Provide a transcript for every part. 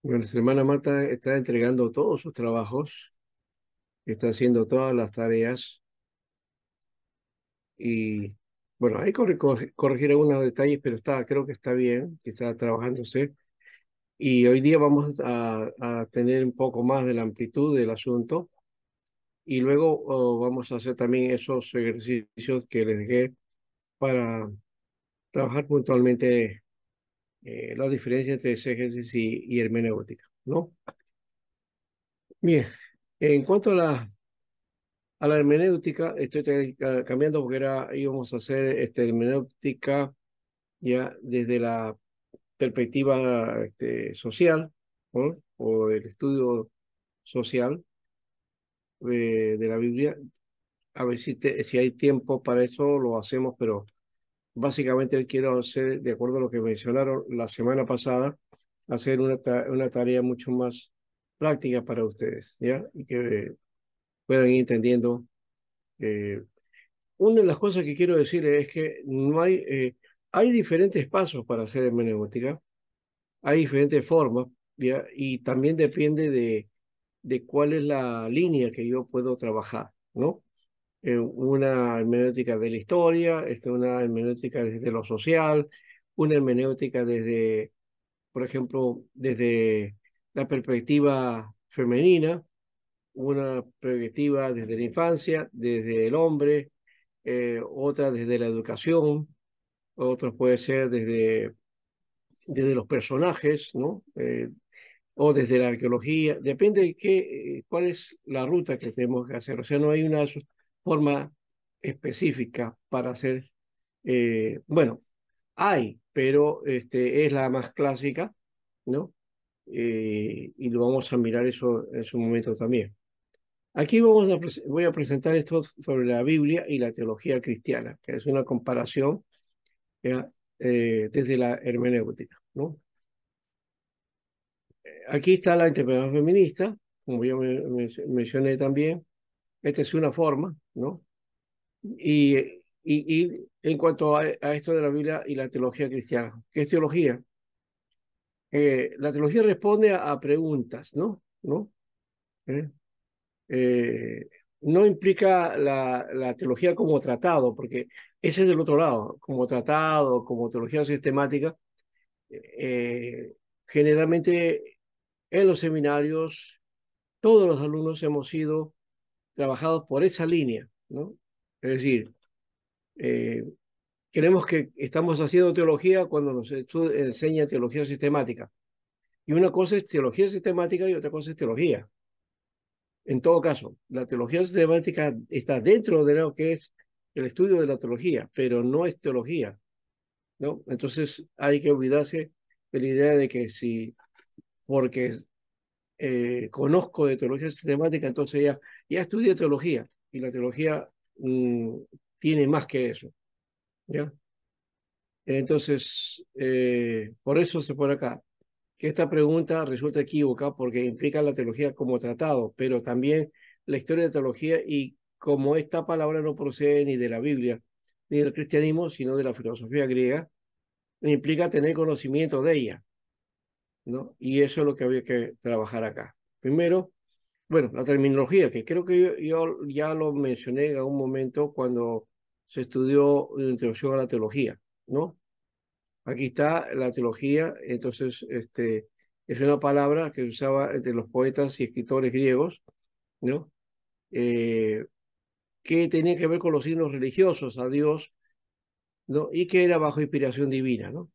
Bueno, nuestra hermana Marta está entregando todos sus trabajos, está haciendo todas las tareas y, bueno, hay que corregir algunos detalles, pero creo que está bien, que está trabajándose. Y hoy día vamos a tener un poco más de la amplitud del asunto y luego vamos a hacer también esos ejercicios que les dejé para trabajar puntualmente la diferencia entre exégesis y hermenéutica, ¿no? Bien, en cuanto a la hermenéutica, estoy cambiando porque íbamos a hacer hermenéutica ya desde la perspectiva social, ¿no? O el estudio social de la Biblia. A ver si hay tiempo para eso, lo hacemos, pero básicamente quiero hacer, de acuerdo a lo que mencionaron la semana pasada, hacer una tarea mucho más práctica para ustedes, ¿ya? Y que puedan ir entendiendo. eh, Una de las cosas que quiero decir es que no hay diferentes pasos para hacer hermenéutica, hay diferentes formas, ¿ya? Y también depende de cuál es la línea que yo puedo trabajar, ¿no? Una hermenéutica de la historia, una hermenéutica desde lo social, una hermenéutica desde, por ejemplo, desde la perspectiva femenina, una perspectiva desde la infancia, desde el hombre, otra desde la educación, otra puede ser desde los personajes, ¿no? O desde la arqueología, depende de cuál es la ruta que tenemos que hacer. O sea, no hay una forma específica para hacer, bueno, hay, pero es la más clásica, ¿no? Y lo vamos a mirar eso en su momento también. Aquí voy a presentar esto sobre la Biblia y la teología cristiana, que es una comparación, ¿ya? Desde la hermenéutica, ¿no? Aquí está la interpretación feminista, como ya mencioné también. Esta es una forma, ¿no? Y en cuanto a esto de la Biblia y la teología cristiana, ¿qué es teología? La teología responde a preguntas, ¿no? ¿No? ¿Eh? Eh, no implica la teología como tratado, porque ese es del otro lado, como tratado, como teología sistemática. eh, Generalmente en los seminarios todos los alumnos hemos sido trabajados por esa línea, ¿no? Es decir, eh, creemos que estamos haciendo teología cuando nos enseña teología sistemática. Y una cosa es teología sistemática y otra cosa es teología. En todo caso, la teología sistemática está dentro de lo que es el estudio de la teología, pero no es teología, ¿no? Entonces hay que olvidarse de la idea de que si, porque conozco de teología sistemática, entonces ya estudié teología, y la teología tiene más que eso, ¿ya? Entonces, por eso se pone acá, que esta pregunta resulta equívoca porque implica la teología como tratado, pero también la historia de teología, y como esta palabra no procede ni de la Biblia ni del cristianismo, sino de la filosofía griega, implica tener conocimiento de ella, ¿no? Y eso es lo que había que trabajar acá. Primero, bueno, la terminología, que creo que yo ya lo mencioné en algún momento cuando se estudió la introducción a la teología, ¿no? Aquí está la teología, entonces es una palabra que se usaba entre los poetas y escritores griegos, ¿no? Eh, que tenía que ver con los signos religiosos a Dios, ¿no? Y que era bajo inspiración divina, ¿no?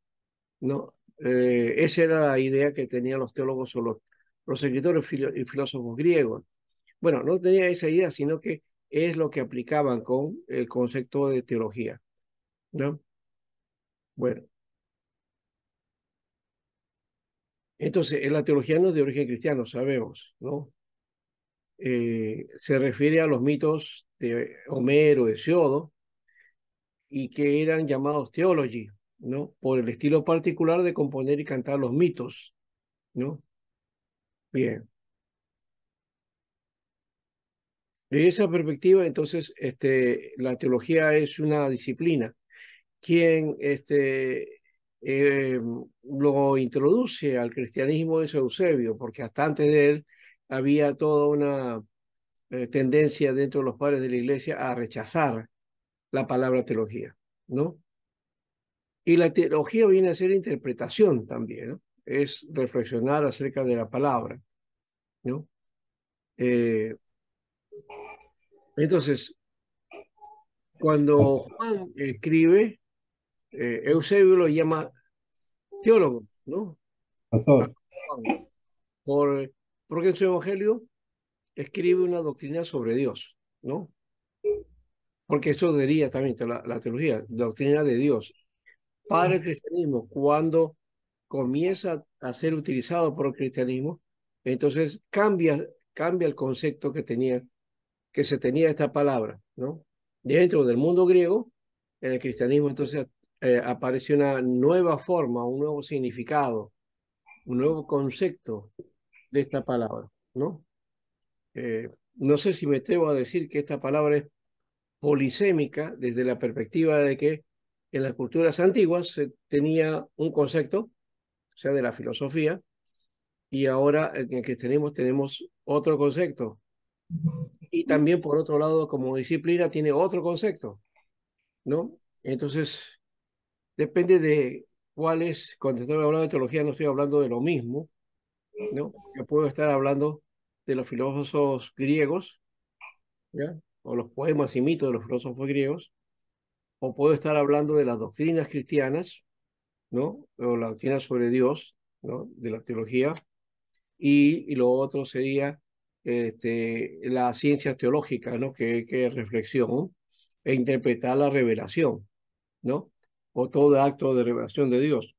¿No? Esa era la idea que tenían los teólogos o los escritores y filósofos griegos. Bueno, no tenía esa idea, sino que es lo que aplicaban con el concepto de teología, ¿no? Bueno, entonces, la teología no es de origen cristiano, sabemos, ¿no? Se refiere a los mitos de Homero, de Hesiodo, y que eran llamados theology, ¿no? Por el estilo particular de componer y cantar los mitos, ¿no? Bien. De esa perspectiva, entonces, la teología es una disciplina. Quien eh, lo introduce al cristianismo es Eusebio, porque hasta antes de él había toda una tendencia dentro de los padres de la iglesia a rechazar la palabra teología, ¿no? Y la teología viene a ser interpretación también, ¿no? Es reflexionar acerca de la palabra, ¿no? Eh, entonces, cuando Juan escribe, Eusebio lo llama teólogo, ¿no? A Pastor, Juan, por, porque en su evangelio escribe una doctrina sobre Dios, ¿no? Porque eso diría también la teología, doctrina de Dios. Para el cristianismo, cuando comienza a ser utilizado por el cristianismo, entonces cambia el concepto que se tenía esta palabra, ¿no? Dentro del mundo griego, en el cristianismo entonces aparece una nueva forma, un nuevo significado, un nuevo concepto de esta palabra, ¿no? No sé si me atrevo a decir que esta palabra es polisémica desde la perspectiva de que en las culturas antiguas se tenía un concepto, o sea, de la filosofía, y ahora en el cristianismo tenemos otro concepto. Y también, por otro lado, como disciplina tiene otro concepto, ¿no? Entonces, depende de cuál es, cuando estoy hablando de teología no estoy hablando de lo mismo, ¿no? Yo puedo estar hablando de los filósofos griegos, ¿ya? O los poemas y mitos de los filósofos griegos, o puedo estar hablando de las doctrinas cristianas, ¿no? O la doctrina sobre Dios, ¿no? De la teología, y lo otro sería la ciencia teológica, ¿no? Que es reflexión e interpretar la revelación, ¿no? O todo acto de revelación de Dios.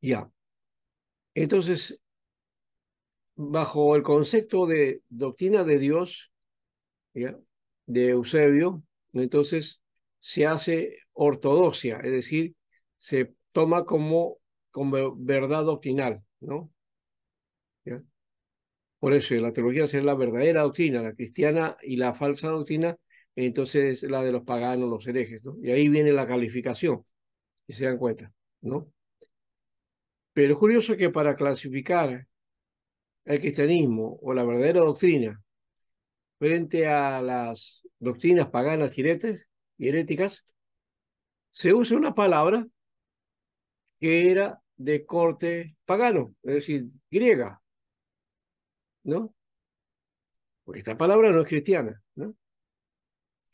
Ya. Entonces, bajo el concepto de doctrina de Dios, ¿ya? De Eusebio, entonces se hace ortodoxia, es decir, se toma como verdad doctrinal, ¿no? ¿Ya? Por eso la teología es la verdadera doctrina, la cristiana, y la falsa doctrina, entonces la de los paganos, los herejes, ¿no? Y ahí viene la calificación, si se dan cuenta, ¿no? Pero es curioso que para clasificar el cristianismo o la verdadera doctrina frente a las doctrinas paganas y heréticas, se usa una palabra que era de corte pagano, es decir, griega, ¿no? Porque esta palabra no es cristiana, ¿no?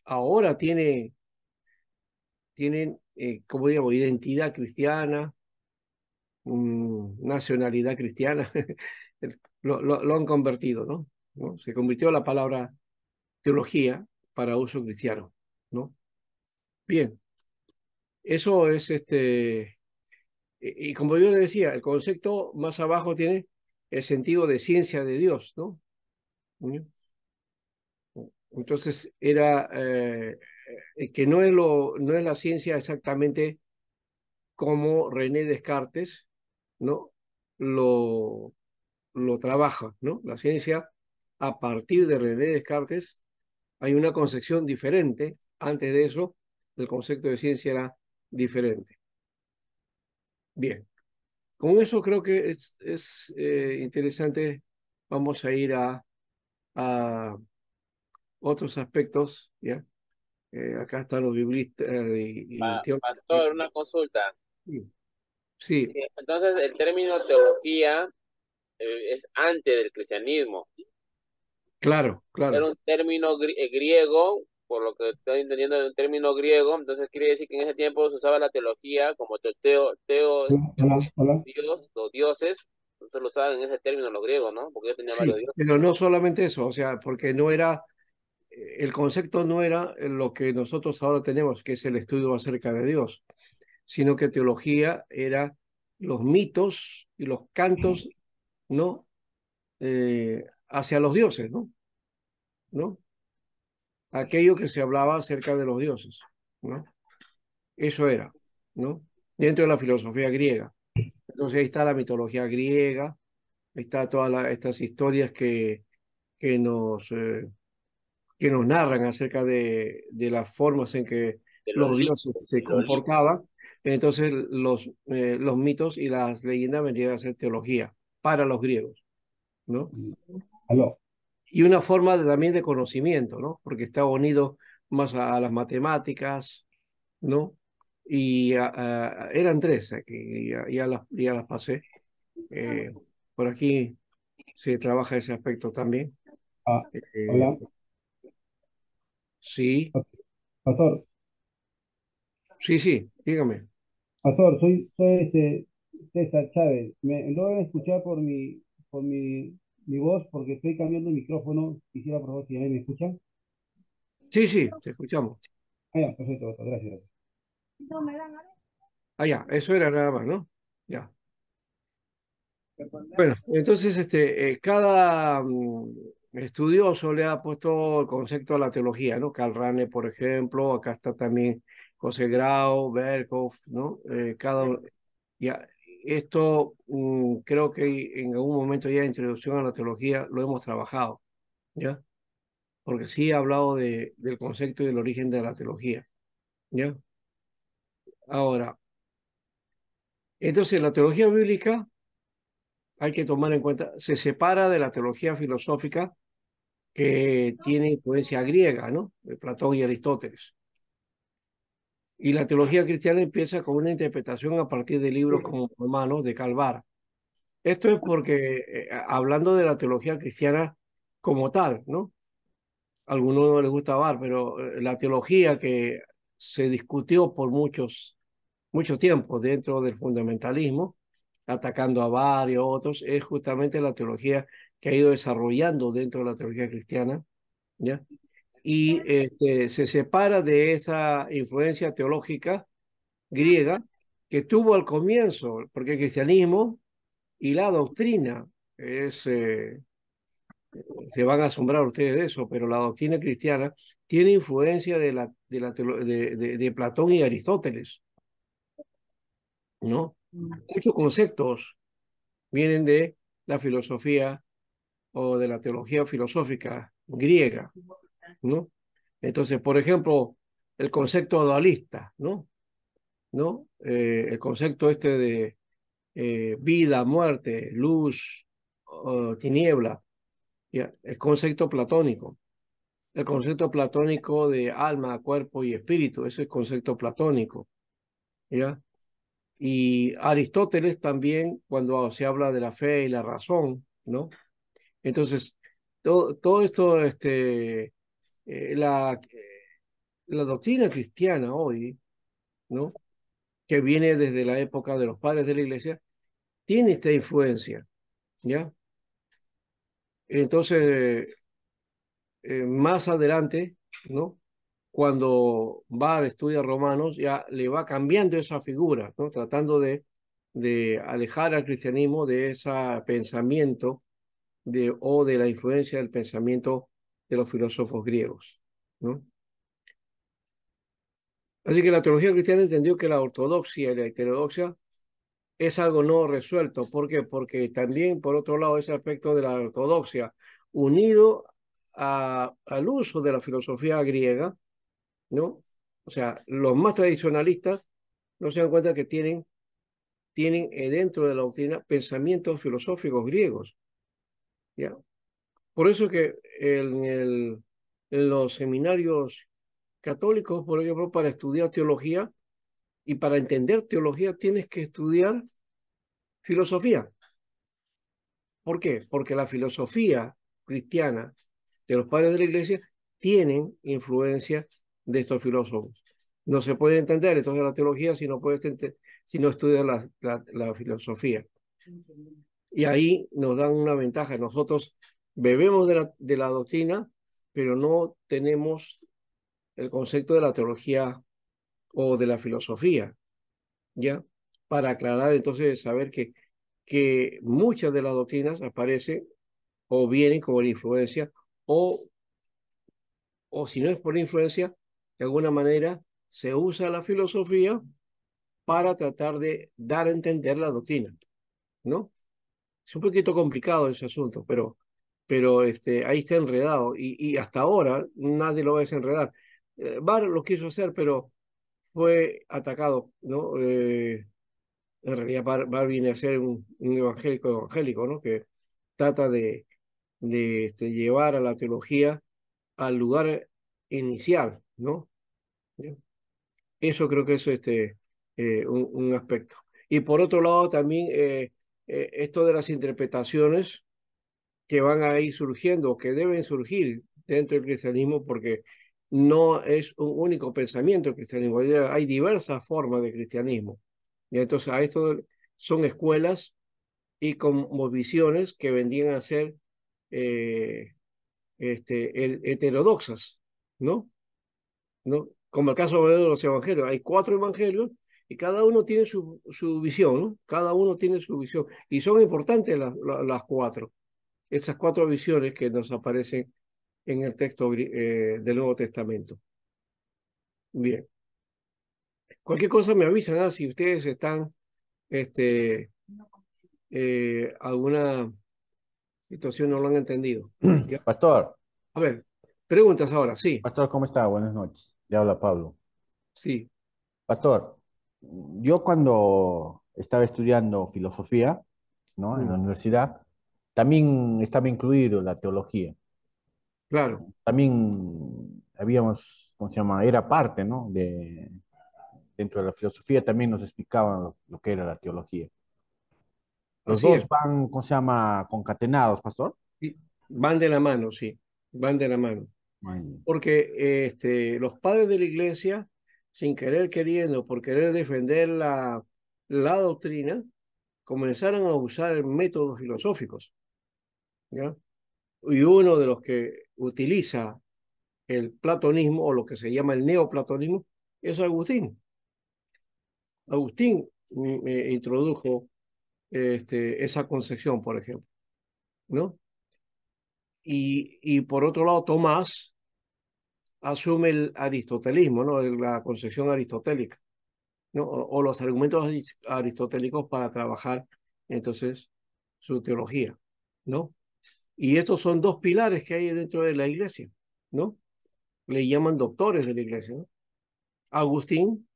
Ahora tienen, como digamos, identidad cristiana, nacionalidad cristiana, lo han convertido, ¿no? ¿No? Se convirtió la palabra teología para uso cristiano, ¿no? Bien, eso es y como yo le decía, el concepto más abajo tiene el sentido de ciencia de Dios, ¿no? ¿Mm? Entonces era que no es la ciencia exactamente como René Descartes, ¿no? Lo, lo trabaja, ¿no? La ciencia, a partir de René Descartes, hay una concepción diferente. Antes de eso, el concepto de ciencia era diferente. Bien, con eso creo que es interesante. Vamos a ir a otros aspectos, ¿ya? Acá están los biblistas y teólogos. Pastor, una consulta. Sí, Sí, sí, entonces, el término teología es antes del cristianismo. claro, Era claro. un término griego, por lo que estoy entendiendo de un término griego, entonces quiere decir que en ese tiempo se usaba la teología como hola, hola, hola. Dios, los dioses, entonces lo usaban en ese término los griegos, ¿no? Porque ellos tenían varios Sí, dioses. pero no solamente eso, o sea, porque no era, el concepto no era lo que nosotros ahora tenemos, que es el estudio acerca de Dios, sino que teología era los mitos y los cantos, ¿no? Hacia los dioses, ¿no? ¿No? Aquello que se hablaba acerca de los dioses, ¿no? Eso era, ¿no? Dentro de la filosofía griega. Entonces ahí está la mitología griega, ahí está todas estas historias que que nos narran acerca de las formas en que De los los libros, dioses se los libros. comportaban, Entonces los mitos y las leyendas vendrían a ser teología para los griegos, ¿no? Aló. Y una forma también de conocimiento, ¿no? Porque está unido más a las matemáticas, ¿no? Y eran tres, aquí, ya las pasé. Eh, por aquí se trabaja ese aspecto también. Ah, Eh, hola. sí, Pastor, sí, dígame. Pastor, soy César Chávez. Me logran escuchar por mi voz porque estoy cambiando el micrófono. Quisiera por favor si me escuchan. Sí, te escuchamos. Ah, ya, perfecto, doctor, gracias. Ah, ya, eso era nada más, ¿no? Ya. Bueno, entonces cada estudioso le ha puesto el concepto a la teología, ¿no? Karl Rahner, por ejemplo, acá está también José Grau, Berkhoff, ¿no? Ya, esto creo que en algún momento ya de introducción a la teología lo hemos trabajado, ¿ya? Porque sí he hablado del concepto y del origen de la teología, ¿ya? Ahora, entonces la teología bíblica hay que tomar en cuenta, se separa de la teología filosófica que tiene influencia griega, ¿no? De Platón y Aristóteles. Y la teología cristiana empieza con una interpretación a partir de libros como Romanos de Calvar. Esto es porque, hablando de la teología cristiana como tal, ¿no? A algunos no les gusta Bar, pero la teología que se discutió por mucho tiempo dentro del fundamentalismo, atacando a Bar y a otros, es justamente la teología que ha ido desarrollando dentro de la teología cristiana, ¿ya? Y se separa de esa influencia teológica griega que tuvo al comienzo, porque el cristianismo y la doctrina es, se van a asombrar ustedes de eso, pero la doctrina cristiana tiene influencia de Platón y Aristóteles, ¿no? Muchos conceptos vienen de la filosofía o de la teología filosófica griega, ¿no? Entonces, por ejemplo, el concepto dualista, ¿no? El concepto este de vida, muerte, luz, tiniebla, ¿ya? El concepto platónico. El concepto platónico de alma, cuerpo y espíritu, ese es el concepto platónico, ¿ya? Y Aristóteles también, cuando se habla de la fe y la razón, ¿no? Entonces, todo esto, la doctrina cristiana hoy, ¿no? Que viene desde la época de los padres de la iglesia, tiene esta influencia, ¿ya? Entonces, más adelante, ¿no? Cuando Barr estudia Romanos, ya le va cambiando esa figura, ¿no? Tratando de alejar al cristianismo de ese pensamiento o de la influencia del pensamiento de los filósofos griegos, ¿no? Así que la teología cristiana entendió que la ortodoxia y la heterodoxia es algo no resuelto. ¿Por qué? Porque también, por otro lado, ese aspecto de la ortodoxia, unido al uso de la filosofía griega, ¿no? O sea, los más tradicionalistas no se dan cuenta que tienen dentro de la doctrina pensamientos filosóficos griegos, ¿ya? Por eso que en los seminarios católicos, por ejemplo, para estudiar teología y para entender teología tienes que estudiar filosofía. ¿Por qué? Porque la filosofía cristiana de los padres de la iglesia tienen influencia de estos filósofos. No se puede entender entonces la teología si no estudias la filosofía. Y ahí nos dan una ventaja. Nosotros bebemos de la doctrina, pero no tenemos el concepto de la teología o de la filosofía, ¿ya? Para aclarar entonces, saber que muchas de las doctrinas aparecen o vienen como la influencia, o, o si no es por influencia, de alguna manera se usa la filosofía para tratar de dar a entender la doctrina, ¿no? Es un poquito complicado ese asunto, pero ahí está enredado y hasta ahora nadie lo va a desenredar. Barr lo quiso hacer, pero fue atacado, ¿no? En realidad Barr viene a ser un evangélico, ¿no? Que trata de llevar a la teología al lugar inicial, ¿no? ¿Ya? Eso creo que es un aspecto. Y por otro lado también esto de las interpretaciones que van a ir surgiendo, que deben surgir dentro del cristianismo, porque no es un único pensamiento el cristianismo, ya hay diversas formas de cristianismo. Y entonces a esto son escuelas y como visiones que vendrían a ser eh, heterodoxas, ¿no? ¿No? Como el caso de los evangelios. Hay 4 evangelios y cada uno tiene su visión, ¿no? Cada uno tiene su visión. Y son importantes las 4, esas 4 visiones que nos aparecen en el texto del Nuevo Testamento. Bien. Cualquier cosa me avisan, ¿ah? Si ustedes están, alguna situación no lo han entendido. ¿Ya? Pastor, A ver, preguntas ahora, sí, Pastor, ¿cómo está? Buenas noches. Le habla Pablo. sí. Pastor, yo cuando estaba estudiando filosofía, ¿no? En la Mm, universidad, también estaba incluido la teología. claro, También habíamos, ¿cómo se llama? Era parte, ¿no? Dentro de la filosofía también nos explicaban lo que era la teología. Los así es. dos van, ¿cómo se llama? Concatenados, Pastor. Sí, van de la mano, sí, van de la mano. Ay, Porque los padres de la iglesia, sin querer queriendo, por querer defender la doctrina, comenzaron a usar métodos filosóficos, ¿ya? Y uno de los que utiliza el platonismo, o lo que se llama el neoplatonismo, es Agustín. Agustín introdujo esa concepción, por ejemplo, ¿no? Y por otro lado, Tomás asume el aristotelismo, ¿no? La concepción aristotélica, ¿no? O los argumentos aristotélicos para trabajar entonces su teología, ¿no? Y estos son 2 pilares que hay dentro de la iglesia, ¿no? Le llaman doctores de la iglesia, ¿no? Agustín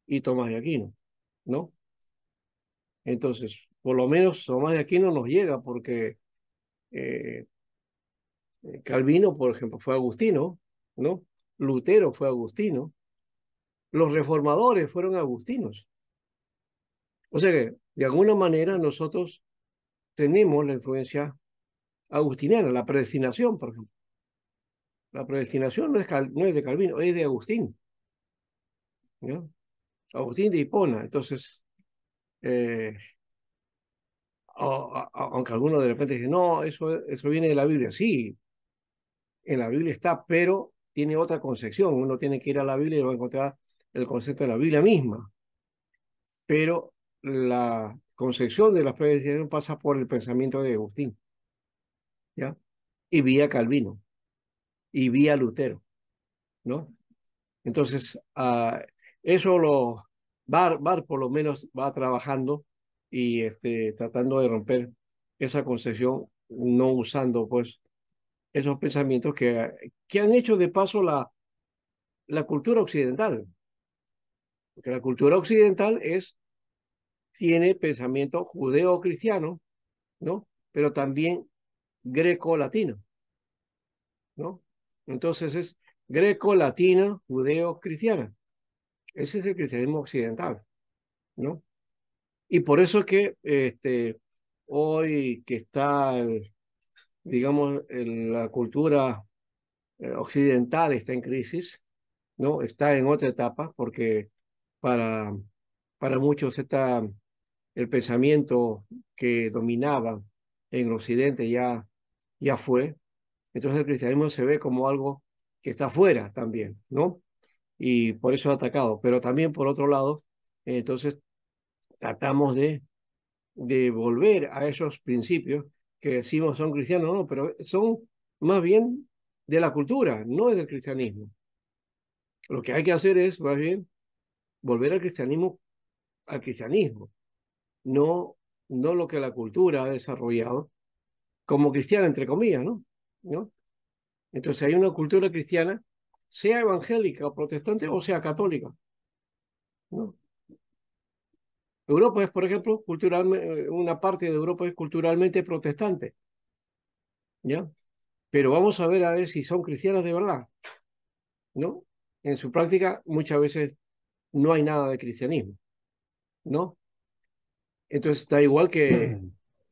y Tomás de Aquino, ¿no? Entonces, por lo menos Tomás de Aquino nos llega porque eh, Calvino, por ejemplo, fue agustino, ¿no? Lutero fue agustino, los reformadores fueron agustinos. O sea que, de alguna manera, nosotros tenemos la influencia agustiniana, la predestinación, por ejemplo. La predestinación no es de Calvino, es de Agustín, ¿no? Agustín de Hipona. Entonces, eh, aunque algunos de repente dicen, no, eso viene de la Biblia. Sí, en la Biblia está, pero tiene otra concepción. Uno tiene que ir a la Biblia y va a encontrar el concepto de la Biblia misma. Pero la concepción de la predestinación pasa por el pensamiento de Agustín, ¿ya? Y vía Calvino, y vía Lutero, ¿no? Entonces, eso Bar por lo menos va trabajando y tratando de romper esa concepción, no usando pues esos pensamientos que han hecho de paso la cultura occidental, porque la cultura occidental tiene pensamiento judeo-cristiano, ¿no? Pero también greco-latino, ¿no? Entonces es greco-latina, judeo-cristiana. Ese es el cristianismo occidental, ¿no? Y por eso es que hoy que está, digamos, la cultura occidental está en crisis, ¿no? Está en otra etapa, porque para, para muchos el pensamiento que dominaba en el occidente ya fue. Entonces el cristianismo se ve como algo que está fuera también, ¿no? Y por eso es atacado. Pero también, por otro lado, entonces tratamos de volver a esos principios que decimos son cristianos, no, pero son más bien de la cultura, no es del cristianismo. Lo que hay que hacer es más bien volver al cristianismo, no, no lo que la cultura ha desarrollado como cristiana, entre comillas, ¿no? ¿No? Entonces hay una cultura cristiana, sea evangélica o protestante o sea católica, ¿no? Europa es, por ejemplo, culturalmente, una parte de Europa es culturalmente protestante, ¿ya? Pero vamos a ver si son cristianos de verdad, ¿no? En su práctica muchas veces no hay nada de cristianismo, ¿no? Entonces está igual que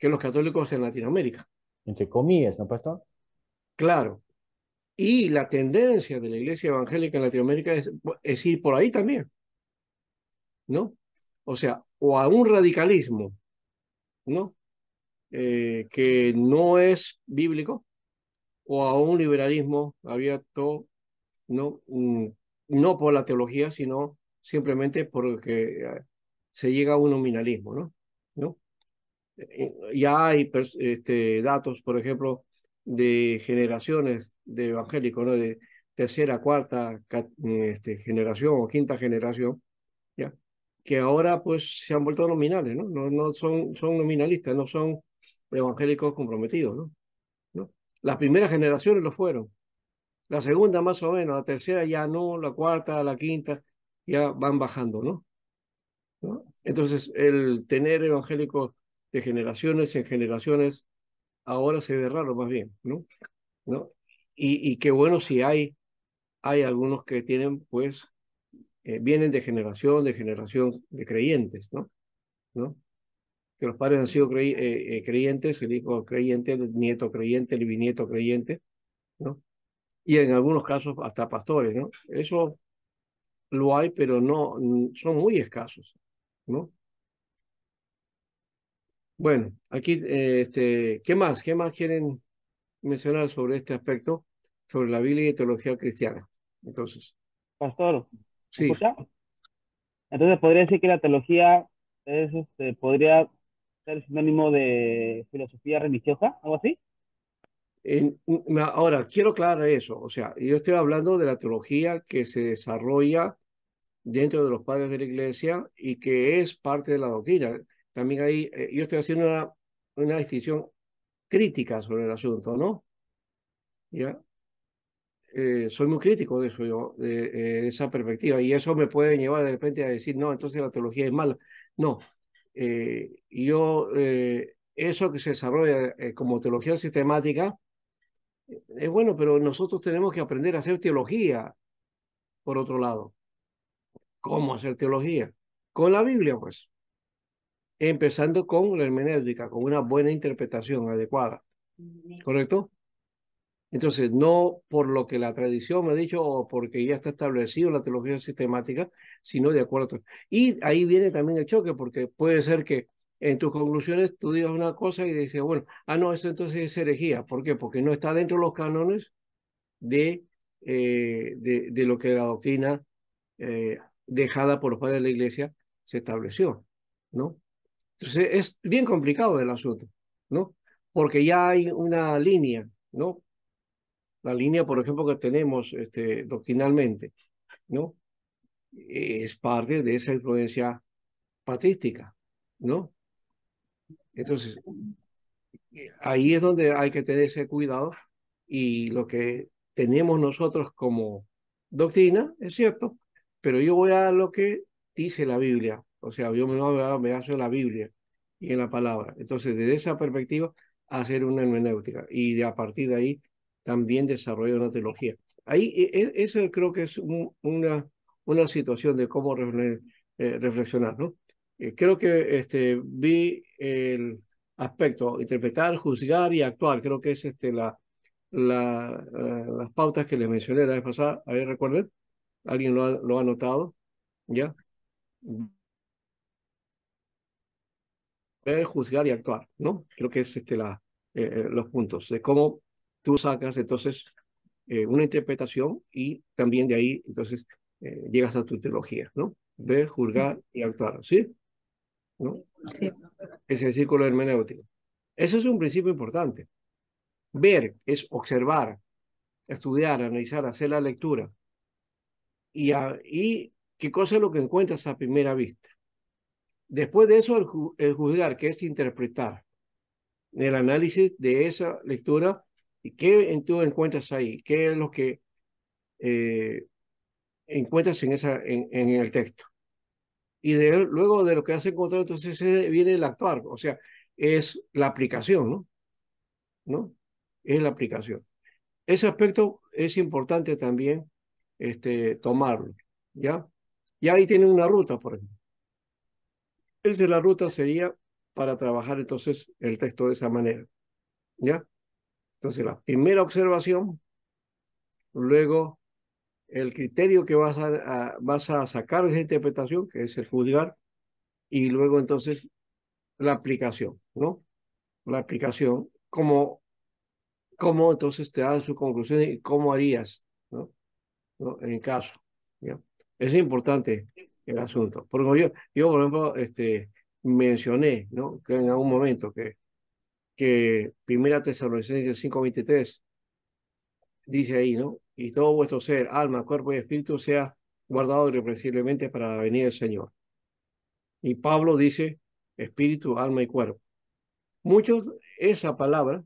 los católicos en Latinoamérica, Entre comillas, ¿no, pastor? claro. Y la tendencia de la iglesia evangélica en Latinoamérica es ir por ahí también, ¿no? O sea, o a un radicalismo, ¿no? Que no es bíblico, o a un liberalismo abierto, ¿no? No por la teología, sino simplemente porque se llega a un nominalismo, ¿no? ¿No? Ya hay datos, por ejemplo, de generaciones de evangélicos, ¿no? De tercera, cuarta generación o quinta generación, ¿ya? Que ahora pues se han vuelto nominales, ¿no? No son nominalistas, no son evangélicos comprometidos, ¿no? ¿No? Las primeras generaciones lo fueron, la segunda más o menos, la tercera ya no, la cuarta, la quinta, ya van bajando, ¿no? ¿No? Entonces, el tener evangélicos de generaciones en generaciones ahora se ve raro más bien, ¿no? ¿No? Y qué bueno si hay algunos que tienen, pues, vienen de generación de creyentes, ¿no? ¿No? Que los padres han sido creyentes, el hijo creyente, el nieto creyente, el bisnieto creyente, ¿no? Y en algunos casos hasta pastores, ¿no? Eso lo hay, pero no, son muy escasos, ¿no? Bueno, aquí, ¿qué más? ¿Qué más quieren mencionar sobre este aspecto, sobre la Biblia y teología cristiana? Entonces, Pastor, ¿me sí, escucha? Entonces podría decir que la teología es, podría ser sinónimo de filosofía religiosa, algo así. ahora quiero aclarar eso, o sea, yo estoy hablando de la teología que se desarrolla dentro de los padres de la iglesia y que es parte de la doctrina. También ahí, yo estoy haciendo una distinción crítica sobre el asunto, ¿no? ¿Ya? Soy muy crítico de eso, yo, de esa perspectiva, y eso me puede llevar de repente a decir, no, entonces la teología es mala. No, eso que se desarrolla como teología sistemática es bueno, pero nosotros tenemos que aprender a hacer teología, por otro lado. ¿Cómo hacer teología? Con la Biblia, pues, empezando con la hermenéutica, con una buena interpretación adecuada, ¿correcto? Entonces, no por lo que la tradición me ha dicho o porque ya está establecido la teología sistemática, sino de acuerdo. Y ahí viene también el choque, porque puede ser que en tus conclusiones tú digas una cosa y dices, bueno, no, esto entonces es herejía. ¿Por qué? Porque no está dentro de los cánones de lo que la doctrina dejada por los padres de la iglesia se estableció, ¿no? Entonces, es bien complicado el asunto, ¿no? Porque ya hay una línea, ¿no? La línea, por ejemplo, que tenemos doctrinalmente, ¿no? Es parte de esa influencia patrística, ¿no? Entonces, ahí es donde hay que tener ese cuidado y lo que tenemos nosotros como doctrina es cierto, pero yo voy a lo que dice la Biblia, o sea, yo me baso en la Biblia y en la palabra. Entonces, desde esa perspectiva, hacer una hermenéutica y a partir de ahí también desarrollar una teología. Ahí, eso creo que es una situación de cómo reflexionar, ¿no? Creo que vi el aspecto, interpretar, juzgar y actuar. Creo que es las pautas que les mencioné la vez pasada. A ver, recuerden, alguien lo ha notado, ¿ya? Ver, juzgar y actuar, ¿no? Creo que es los puntos de cómo tú sacas entonces una interpretación y también de ahí entonces llegas a tu teología, ¿no? Ver, juzgar y actuar, ¿sí? ¿No? Sí. Es el círculo hermenéutico. Eso es un principio importante. Ver es observar, estudiar, analizar, hacer la lectura. Y qué cosa es lo que encuentras a primera vista. Después de eso, el juzgar, que es interpretar. El análisis de esa lectura y qué tú encuentras ahí, qué es lo que encuentras en el texto. Y luego de lo que has encontrado, entonces viene el actuar, o sea, es la aplicación, ¿no? ¿No? Es la aplicación. Ese aspecto es importante también tomarlo, ¿ya? Y ahí tienen una ruta, por ejemplo. Esa es la ruta sería para trabajar entonces el texto de esa manera, ¿ya? Entonces, la primera observación, luego el criterio que vas a sacar de esa interpretación, que es el juzgar, y luego entonces la aplicación, ¿no? La aplicación, cómo entonces te dan sus conclusiones y cómo harías, ¿no? ¿No? En caso, ¿ya? Es importante el asunto. Porque yo por ejemplo, mencioné, ¿no? Que en algún momento que Primera Tesalonicenses 5:23 dice ahí, ¿no? Y todo vuestro ser, alma, cuerpo y espíritu sea guardado irrepresiblemente para la venida del Señor. Y Pablo dice espíritu, alma y cuerpo. Muchos, esa palabra,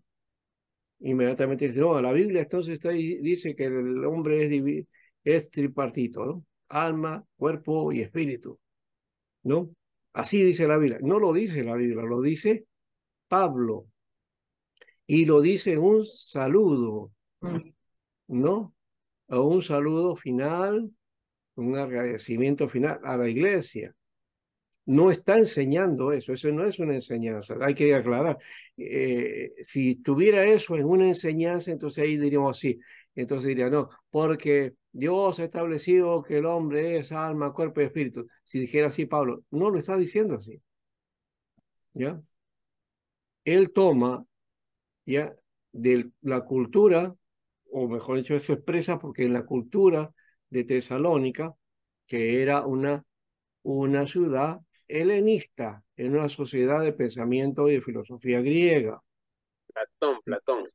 inmediatamente dicen, no, la Biblia entonces está ahí, dice que el hombre es tripartito, ¿no? Alma, cuerpo y espíritu, ¿no? Así dice la Biblia. No lo dice la Biblia, lo dice Pablo. Y lo dice en un saludo, ¿no? A un saludo final, un agradecimiento final a la iglesia. No está enseñando eso no es una enseñanza, hay que aclarar. Si tuviera eso en una enseñanza, entonces ahí diríamos así, entonces diría no, porque Dios ha establecido que el hombre es alma, cuerpo y espíritu. Si dijera así Pablo, no lo está diciendo así, ¿ya? Él toma, ¿ya? De la cultura, o mejor dicho, eso expresa porque en la cultura de Tesalónica, que era una ciudad helenista, en una sociedad de pensamiento y de filosofía griega, Platón.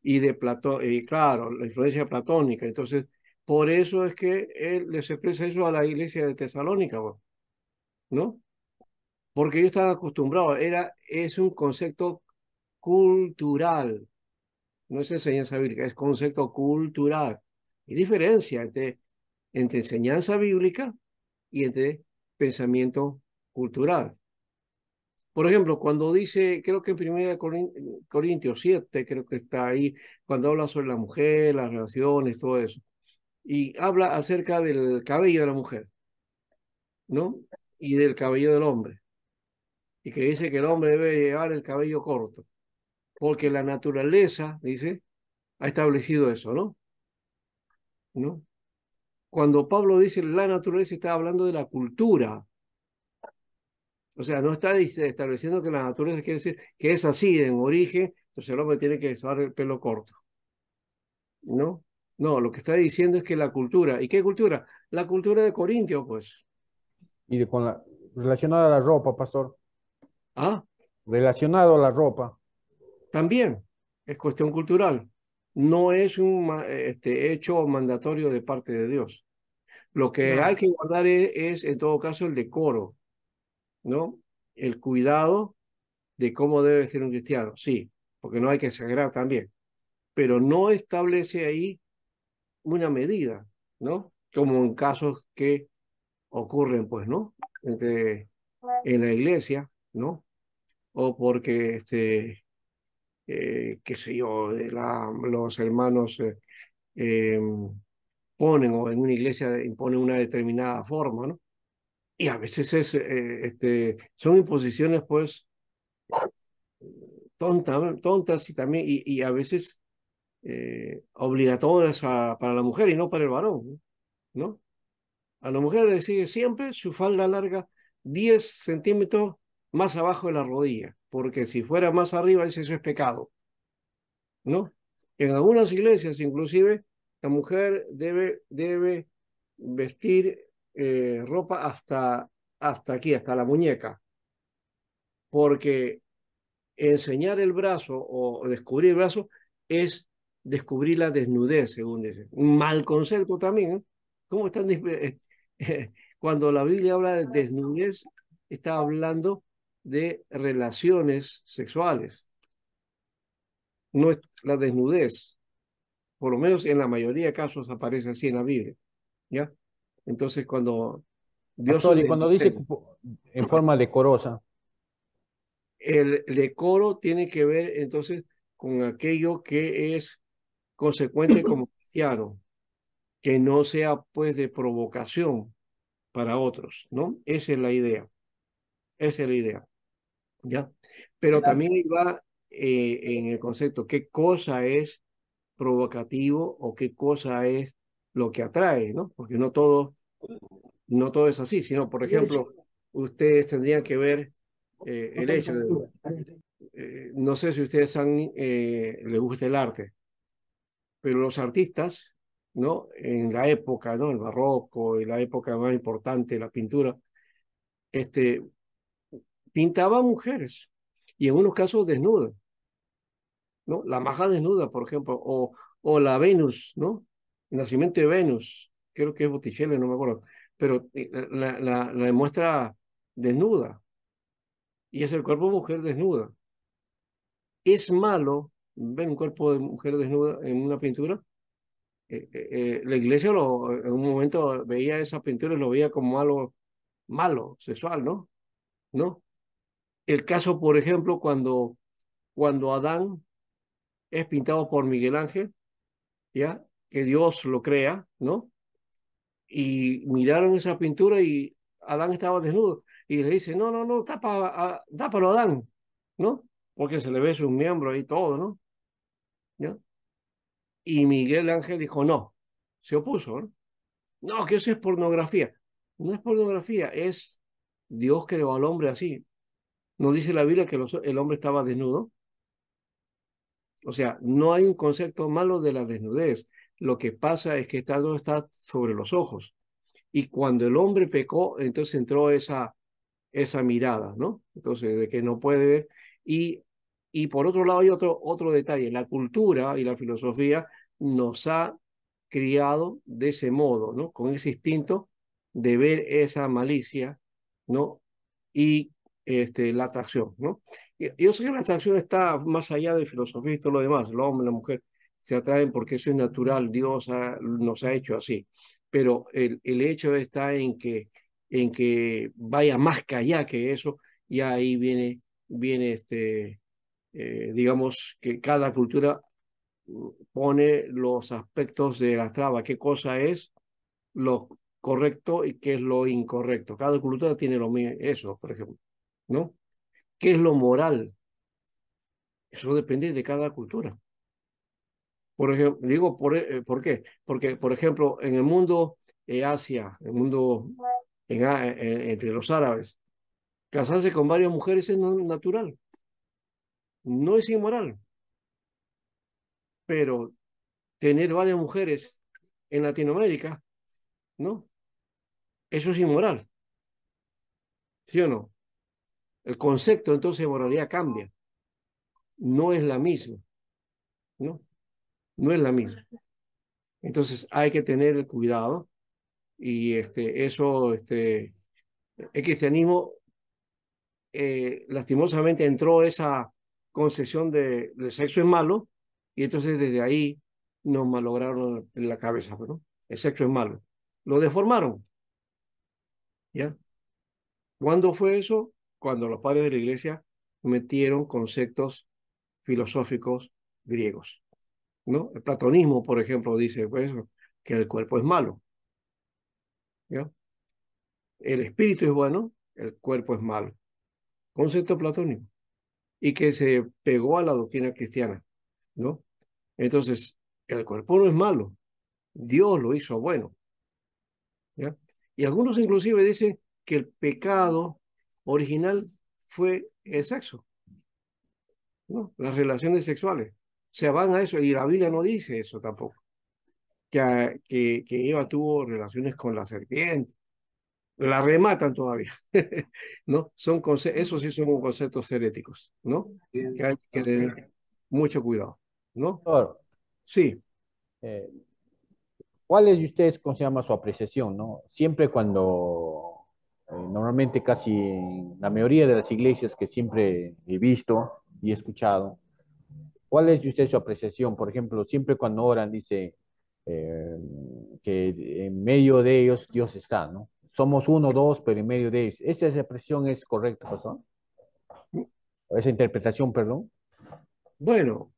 y de Platón, y claro, la influencia platónica. Entonces, por eso es que él les expresa eso a la iglesia de Tesalónica, ¿no? Porque ellos están acostumbrados, es un concepto cultural, no es enseñanza bíblica, es concepto cultural. Y diferencia entre enseñanza bíblica y entre pensamiento cultural. Por ejemplo, cuando dice, creo que en 1 Corintios 7, creo que está ahí, cuando habla sobre la mujer, las relaciones, todo eso, y habla acerca del cabello de la mujer, ¿no? Y del cabello del hombre, y que dice que el hombre debe llevar el cabello corto, porque la naturaleza, dice, ha establecido eso, ¿no? ¿No? Cuando Pablo dice la naturaleza, está hablando de la cultura. O sea, no está estableciendo que la naturaleza quiere decir que es así en origen, entonces el hombre tiene que usar el pelo corto. ¿No? No, lo que está diciendo es que la cultura, ¿y qué cultura? La cultura de Corintio, pues. Relacionado a la ropa, pastor. Ah, Relacionado a la ropa. también es cuestión cultural. No es un hecho mandatorio de parte de Dios. Lo que hay No. que guardar en todo caso, el decoro, ¿no? El cuidado de cómo debe ser un cristiano, sí, porque no hay que exagerar también, pero no establece ahí una medida, ¿no? Como en casos que ocurren, pues, ¿no? En la iglesia, ¿no? O porque, qué sé yo, los hermanos eh, ponen o en una iglesia imponen una determinada forma, ¿no? Y a veces son imposiciones, pues, tontas y también, y a veces obligatorias para la mujer y no para el varón, ¿no? A la mujer le sigue siempre su falda larga 10 centímetros más abajo de la rodilla, porque si fuera más arriba, eso es pecado, ¿no? En algunas iglesias, inclusive, la mujer debe vestir ropa hasta aquí, hasta la muñeca, porque enseñar el brazo o descubrir el brazo es descubrir la desnudez, según dicen. Un mal concepto también, ¿eh? ¿Cómo están? Cuando la Biblia habla de desnudez, está hablando de relaciones sexuales, no es la desnudez. Por lo menos en la mayoría de casos aparece así en la Biblia, ¿ya? Entonces, cuando Dios es Pastor, y de cuando dice mujeres. en forma decorosa, El decoro tiene que ver entonces con aquello que es consecuente como cristiano, que no sea pues de provocación para otros, ¿no? Esa es la idea, esa es la idea, ¿ya? Pero también ahí va en el concepto, ¿qué cosa es provocativo o qué cosa es lo que atrae, ¿no? Porque no todo es así, sino, por ejemplo, ustedes tendrían que ver el hecho de, no sé si ustedes les gusta el arte, pero los artistas, ¿no? En la época, ¿no? El barroco y la época más importante, la pintura, este, pintaban mujeres y en unos casos desnudas, ¿no? La maja desnuda, por ejemplo, o la Venus, ¿no? El nacimiento de Venus, creo que es Botticelli, no me acuerdo, pero la demuestra desnuda y es el cuerpo de mujer desnuda. Es malo ver un cuerpo de mujer desnuda en una pintura. La iglesia en un momento veía esa pintura y lo veía como algo malo, sexual, ¿no? ¿No? El caso, por ejemplo, cuando Adán es pintado por Miguel Ángel, ¿ya? Que Dios lo crea, ¿no? Y miraron esa pintura y Adán estaba desnudo. Y le dice, no, no, no, tápalo Adán, ¿no? Porque se le ve sus miembros y todo, ¿no? ¿Ya? Y Miguel Ángel dijo, no, se opuso, ¿no? No, que eso es pornografía. No es pornografía, es Dios creó al hombre así. ¿No dice la Biblia que el hombre estaba desnudo? O sea, no hay un concepto malo de la desnudez. Lo que pasa es que todo está sobre los ojos. Y cuando el hombre pecó, entonces entró esa mirada, ¿no? Entonces, de que no puede ver. Y, y por otro lado hay otro detalle. La cultura y la filosofía nos ha criado de ese modo, ¿no? Con ese instinto de ver esa malicia, ¿no? Y la atracción, ¿no? Yo sé que la atracción está más allá de filosofía y todo lo demás. El hombre, la mujer se atraen porque eso es natural. Dios nos ha hecho así. Pero el hecho está en que vaya más que allá que eso, y ahí viene digamos que cada cultura pone los aspectos de la traba, qué cosa es lo correcto y qué es lo incorrecto. Cada cultura tiene eso, por ejemplo, ¿no? ¿Qué es lo moral? Eso depende de cada cultura. Por ejemplo, digo, ¿por qué? Porque, por ejemplo, en el mundo Asia, el mundo entre los árabes, casarse con varias mujeres es natural, no es inmoral, pero tener varias mujeres en Latinoamérica, ¿no? Eso es inmoral, ¿sí o no? El concepto entonces de moralidad cambia, no es la misma, ¿no? No es la misma. Entonces hay que tener el cuidado y el cristianismo lastimosamente entró esa concepción del sexo es malo y entonces desde ahí nos malograron en la cabeza, ¿no? El sexo es malo. Lo deformaron, ¿ya? ¿Cuándo fue eso? Cuando los padres de la iglesia metieron conceptos filosóficos griegos, ¿no? El platonismo, por ejemplo, dice pues, que el cuerpo es malo, ¿ya? El espíritu es bueno, el cuerpo es malo. Concepto platónico. Y que se pegó a la doctrina cristiana, ¿no? Entonces, el cuerpo no es malo, Dios lo hizo bueno, ¿ya? Y algunos inclusive dicen que el pecado original fue el sexo, ¿no? Las relaciones sexuales. Se van a eso, y la Biblia no dice eso tampoco, que Eva tuvo relaciones con la serpiente, la rematan todavía, ¿no? Esos sí son conceptos heréticos, ¿no? Que hay que tener mucho cuidado, ¿no? pastor, Sí, eh, ¿cuál es de ustedes, cómo se llama su apreciación, ¿no? Siempre cuando, normalmente casi en la mayoría de las iglesias que siempre he visto y he escuchado, ¿cuál es de ustedes su apreciación? Por ejemplo, siempre cuando oran dice eh, que en medio de ellos Dios está, ¿no? somos uno, dos, pero en medio de ellos. ¿Esa expresión es correcta, pastor? ¿O esa interpretación, perdón? Bueno,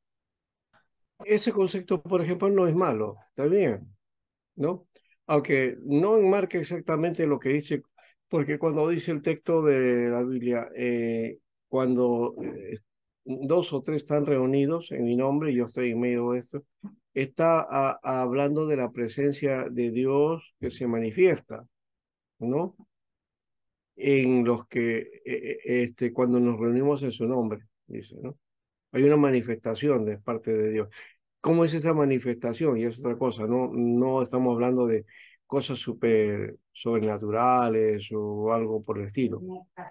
ese concepto, por ejemplo, no es malo, está bien, ¿no? Aunque no enmarca exactamente lo que dice, porque cuando dice el texto de la Biblia, cuando dos o tres están reunidos en mi nombre y yo estoy en medio de esto, está hablando de la presencia de Dios que se manifiesta, ¿no? En los que, cuando nos reunimos en su nombre, dice, ¿no? Hay una manifestación de parte de Dios. ¿Cómo es esa manifestación? Y es otra cosa, no, no estamos hablando de cosas sobrenaturales o algo por el estilo.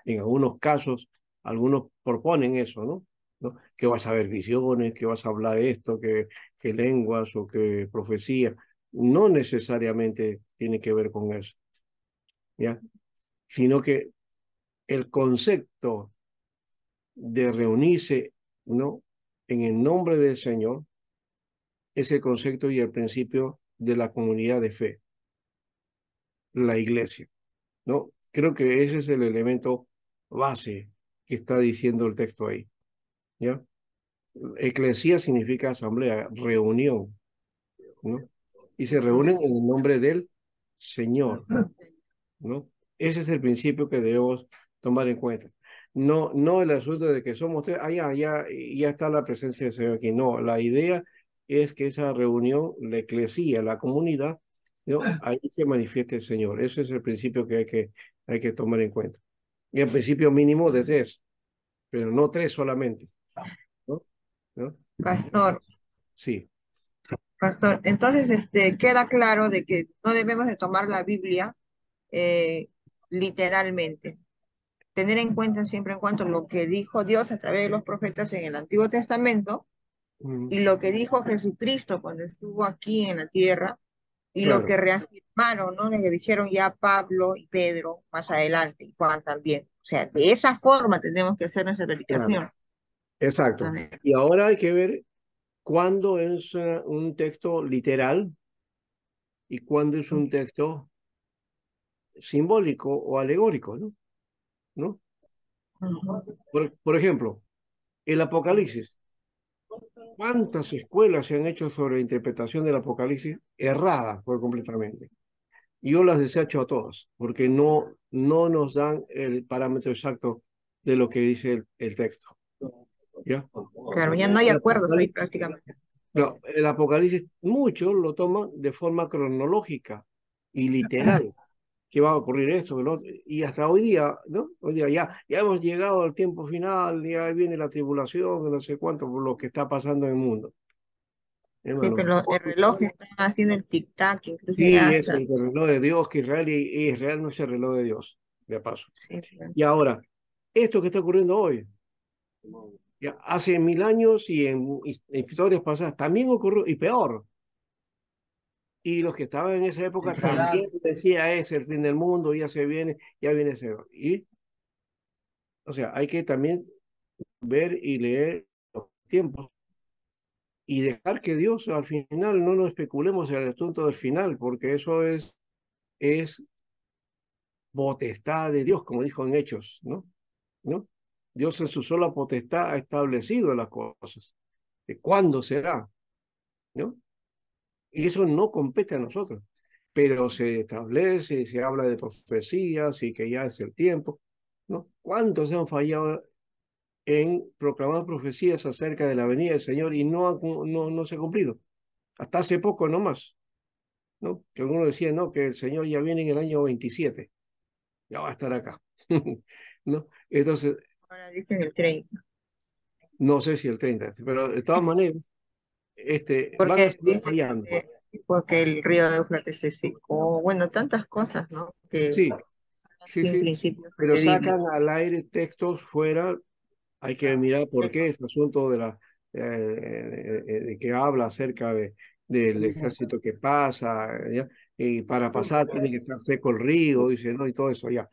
En algunos casos, algunos proponen eso, ¿no? ¿No? Que vas a ver visiones, que vas a hablar esto, que lenguas o que profecía. No necesariamente tiene que ver con eso, ¿ya? Sino que el concepto de reunirse, ¿no? En el nombre del Señor es el concepto y el principio de la comunidad de fe, la iglesia, ¿no? Creo que ese es el elemento base que está diciendo el texto ahí, ¿ya? Eclesía significa asamblea, reunión, ¿no? Y se reúnen en el nombre del Señor, ¿no? Ese es el principio que debemos tomar en cuenta. No, no el asunto de que somos tres, ya está la presencia del Señor aquí. No, la idea es que esa reunión, la eclesía, la comunidad, ¿no? Ahí se manifiesta el Señor. Ese es el principio que hay que tomar en cuenta. Y el principio mínimo de tres, pero no tres solamente, ¿no? ¿No? Pastor, Sí. pastor, entonces queda claro de que no debemos de tomar la Biblia eh, literalmente. Tener en cuenta siempre en cuanto a lo que dijo Dios a través de los profetas en el Antiguo Testamento Mm, y lo que dijo Jesucristo cuando estuvo aquí en la tierra y lo claro, que reafirmaron, ¿no? Lo que dijeron ya Pablo y Pedro más adelante y Juan también. O sea, de esa forma tenemos que hacer nuestra claro, predicación. A exacto. ver. Y ahora hay que ver cuándo es un texto literal y cuándo es un texto simbólico o alegórico, ¿no? ¿No? Ujú. Por ejemplo, el Apocalipsis. ¿Cuántas escuelas se han hecho sobre la interpretación del Apocalipsis erradas por completamente? Yo las desecho a todas, porque no, no nos dan el parámetro exacto de lo que dice el texto. ¿Ya? Claro, ya no hay El acuerdos ahí Apocalipsis, prácticamente. no, el Apocalipsis muchos lo toman de forma cronológica y literal, que va a ocurrir esto, que lo otro, y hasta hoy día, ¿no? Hoy día ya hemos llegado al tiempo final, ya viene la tribulación, no sé cuánto, por lo que está pasando en el mundo. Sí, Hermanos, pero el reloj está haciendo el tic-tac, incluso ya sí, es hasta. el reloj de Dios, que Israel y Israel no es el reloj de Dios, de paso. Sí, pues. Y ahora, esto que está ocurriendo hoy, ya hace 1000 años y en historias pasadas también ocurrió, y peor. Y los que estaban en esa época también decía es el fin del mundo, ya viene ese. Y, o sea, hay que también ver y leer los tiempos y dejar que Dios al final no nos especulemos en el asunto del final, porque eso es potestad de Dios, como dijo en Hechos, ¿no? ¿No? Dios en su sola potestad ha establecido las cosas. ¿Cuándo será? ¿No? Y eso no compete a nosotros, pero se establece, se habla de profecías y que ya es el tiempo, ¿no? ¿Cuántos han fallado en proclamar profecías acerca de la venida del Señor y no se ha cumplido? Hasta hace poco nomás, ¿no? Que algunos decían, no, que el Señor ya viene en el año 27, ya va a estar acá, ¿no? Entonces, Ahora dicen el 30. no sé si el 30, pero de todas maneras, van a Porque seguir dicen fallando. porque el río de Éufrates se secó. Bueno, tantas cosas, ¿no? Que Sí, sí, sin sí, principios pero de Biblia. sacan al aire textos fuera. Hay que mirar por qué este asunto de que habla acerca del ejército que pasa, ¿ya? Y para pasar tiene que estar seco el río, dice, ¿no? Y todo eso, ya.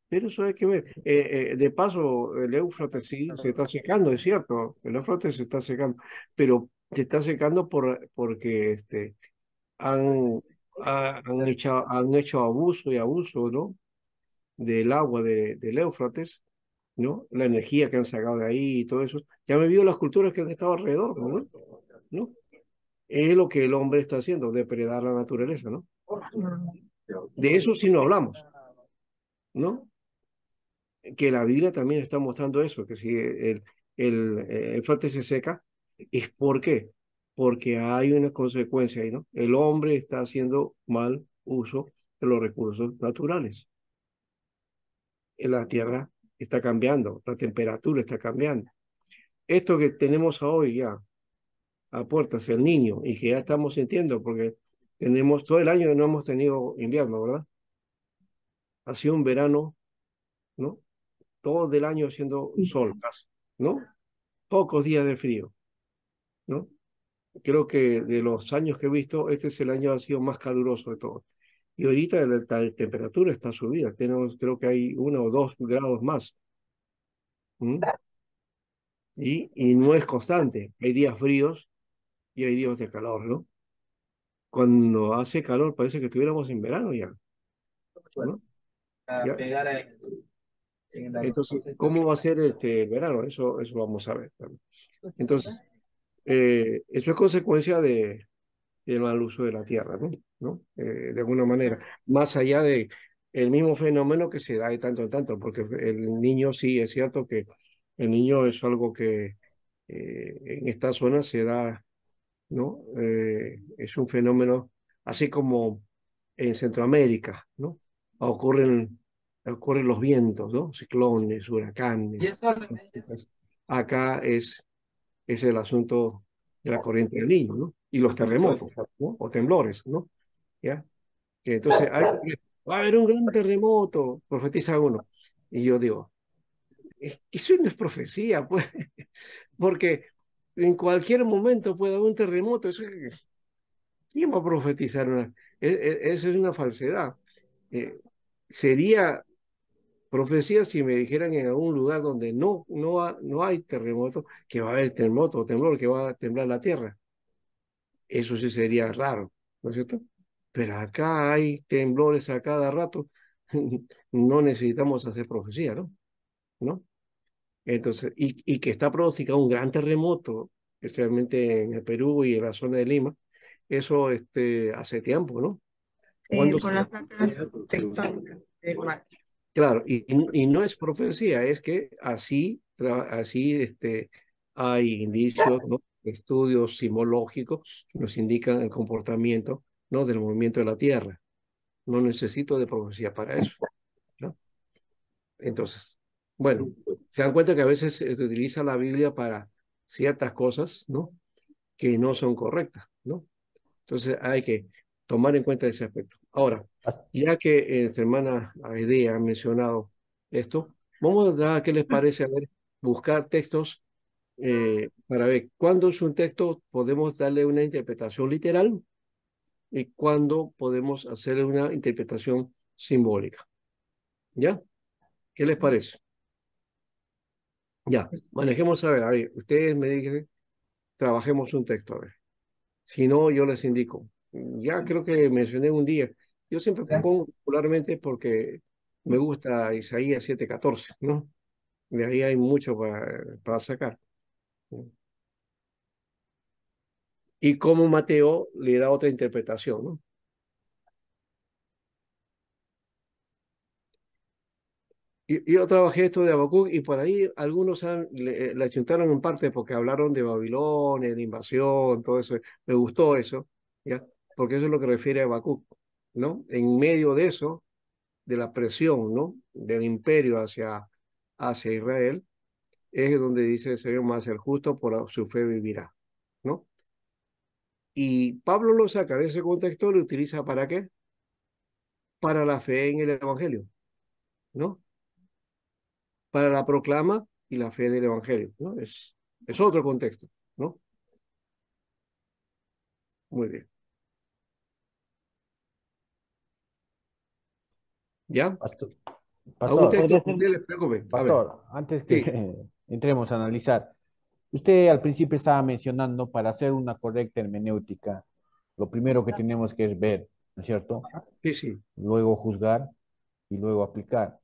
Pero eso hay que ver. De paso, el Éufrates sí se está secando, es cierto, el Éufrates se está secando, pero se está secando porque han hecho abuso y abuso, ¿no? del agua del Éufrates, ¿no? La energía que han sacado de ahí y todo eso. Ya me vio las culturas que han estado alrededor, ¿no? ¿No? Es lo que el hombre está haciendo, depredar la naturaleza, ¿no? De eso sí no hablamos, ¿no? Que la Biblia también está mostrando eso, que si el Éufrates se seca, es ¿por qué? Porque hay una consecuencia ahí, ¿no? El hombre está haciendo mal uso de los recursos naturales. La tierra está cambiando, la temperatura está cambiando. Esto que tenemos hoy ya a puertas, el niño, y que ya estamos sintiendo, porque tenemos todo el año no hemos tenido invierno, ¿verdad? Ha sido un verano, ¿no? Todo el año haciendo sol, casi, ¿no? Pocos días de frío, ¿no? Creo que de los años que he visto, este es el año que ha sido más caluroso de todos. Y ahorita la temperatura está subida, tenemos, creo que hay 1 o 2 grados más. ¿Mm? Y no es constante, hay días fríos y hay días de calor, ¿no? Cuando hace calor parece que estuviéramos en verano ya, ¿no? ¿Ya? Entonces, ¿cómo va a ser este verano? Eso vamos a ver. Entonces, eso es consecuencia del mal uso de la tierra, ¿no? ¿No? De alguna manera, más allá de el mismo fenómeno que se da de tanto en tanto, porque el niño sí, es cierto que el niño es algo que en esta zona se da, ¿no? Es un fenómeno así como en Centroamérica, ¿no? Ocurren, ocurren los vientos, ¿no? Ciclones, huracanes. Acá es el asunto de la corriente del Niño, ¿no? Y los terremotos, ¿no? O temblores, ¿no? ¿Ya? Que entonces va a haber un gran terremoto, profetiza uno. Y yo digo, es que eso no es profecía, pues, porque en cualquier momento puede haber un terremoto. ¿Quién va a profetizar una? Eso es una falsedad. Eh, Sería profecía si me dijeran en algún lugar donde no hay terremoto, que va a haber terremoto o temblor, que va a temblar la tierra. Eso sí sería raro, ¿no es cierto? Pero acá hay temblores a cada rato. No necesitamos hacer profecía, ¿no? ¿No? Entonces, y que está pronosticado un gran terremoto, especialmente en el Perú y en la zona de Lima, eso hace tiempo, ¿no? Cuando Por las placas tectónicas del mar. Claro, y no es profecía, es que así hay indicios, ¿no? Estudios sismológicos que nos indican el comportamiento, ¿no? Del movimiento de la Tierra. No necesito de profecía para eso, ¿no? Entonces, bueno, se dan cuenta que a veces se utiliza la Biblia para ciertas cosas, ¿no? Que no son correctas, ¿no? Entonces hay que tomar en cuenta ese aspecto. Ahora, ya que nuestra hermana Aidea ha mencionado esto, vamos a ver qué les parece, a ver, buscar textos para ver cuándo es un texto podemos darle una interpretación literal y cuándo podemos hacerle una interpretación simbólica. ¿Ya? ¿Qué les parece? Ya, manejemos a ver, ustedes me dicen, trabajemos un texto, a ver. Si no, yo les indico. Ya creo que mencioné un día. Yo siempre pongo popularmente porque me gusta Isaías 7:14, ¿no? De ahí hay mucho para sacar. Y como Mateo le da otra interpretación, ¿no? Y yo trabajé esto de Habacuc y por ahí algunos le achuntaron en parte porque hablaron de Babilonia, de invasión, todo eso. Me gustó eso, ¿ya? Porque eso es lo que refiere a Habacuc, ¿no? En medio de eso de la presión, ¿no? Del imperio hacia Israel, es donde dice el Señor más el justo por su fe vivirá, ¿no? Y Pablo lo saca de ese contexto y lo utiliza ¿para qué? Para la fe en el Evangelio, ¿no? Para la proclama y la fe del Evangelio, ¿no? Es otro contexto, ¿no? Muy bien. ¿Ya? Pastor, ¿Algún pastor, texto Podría que ser, usted les preocupe? A ver, pastor, antes que sí, entremos a analizar, usted al principio estaba mencionando para hacer una correcta hermenéutica, lo primero que tenemos que es ver, ¿no es cierto? sí, sí, Luego juzgar y luego aplicar.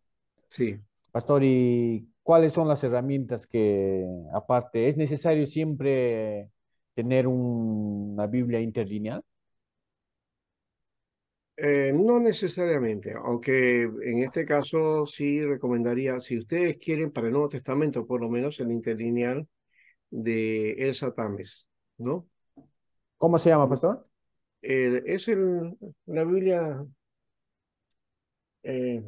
Sí. Pastor, ¿y cuáles son las herramientas que, aparte, es necesario siempre tener una Biblia interlineal? No necesariamente, aunque en este caso sí recomendaría, si ustedes quieren para el Nuevo Testamento, por lo menos el interlineal de Elsa Tames, ¿no? ¿Cómo se llama, pastor? Es la Biblia eh,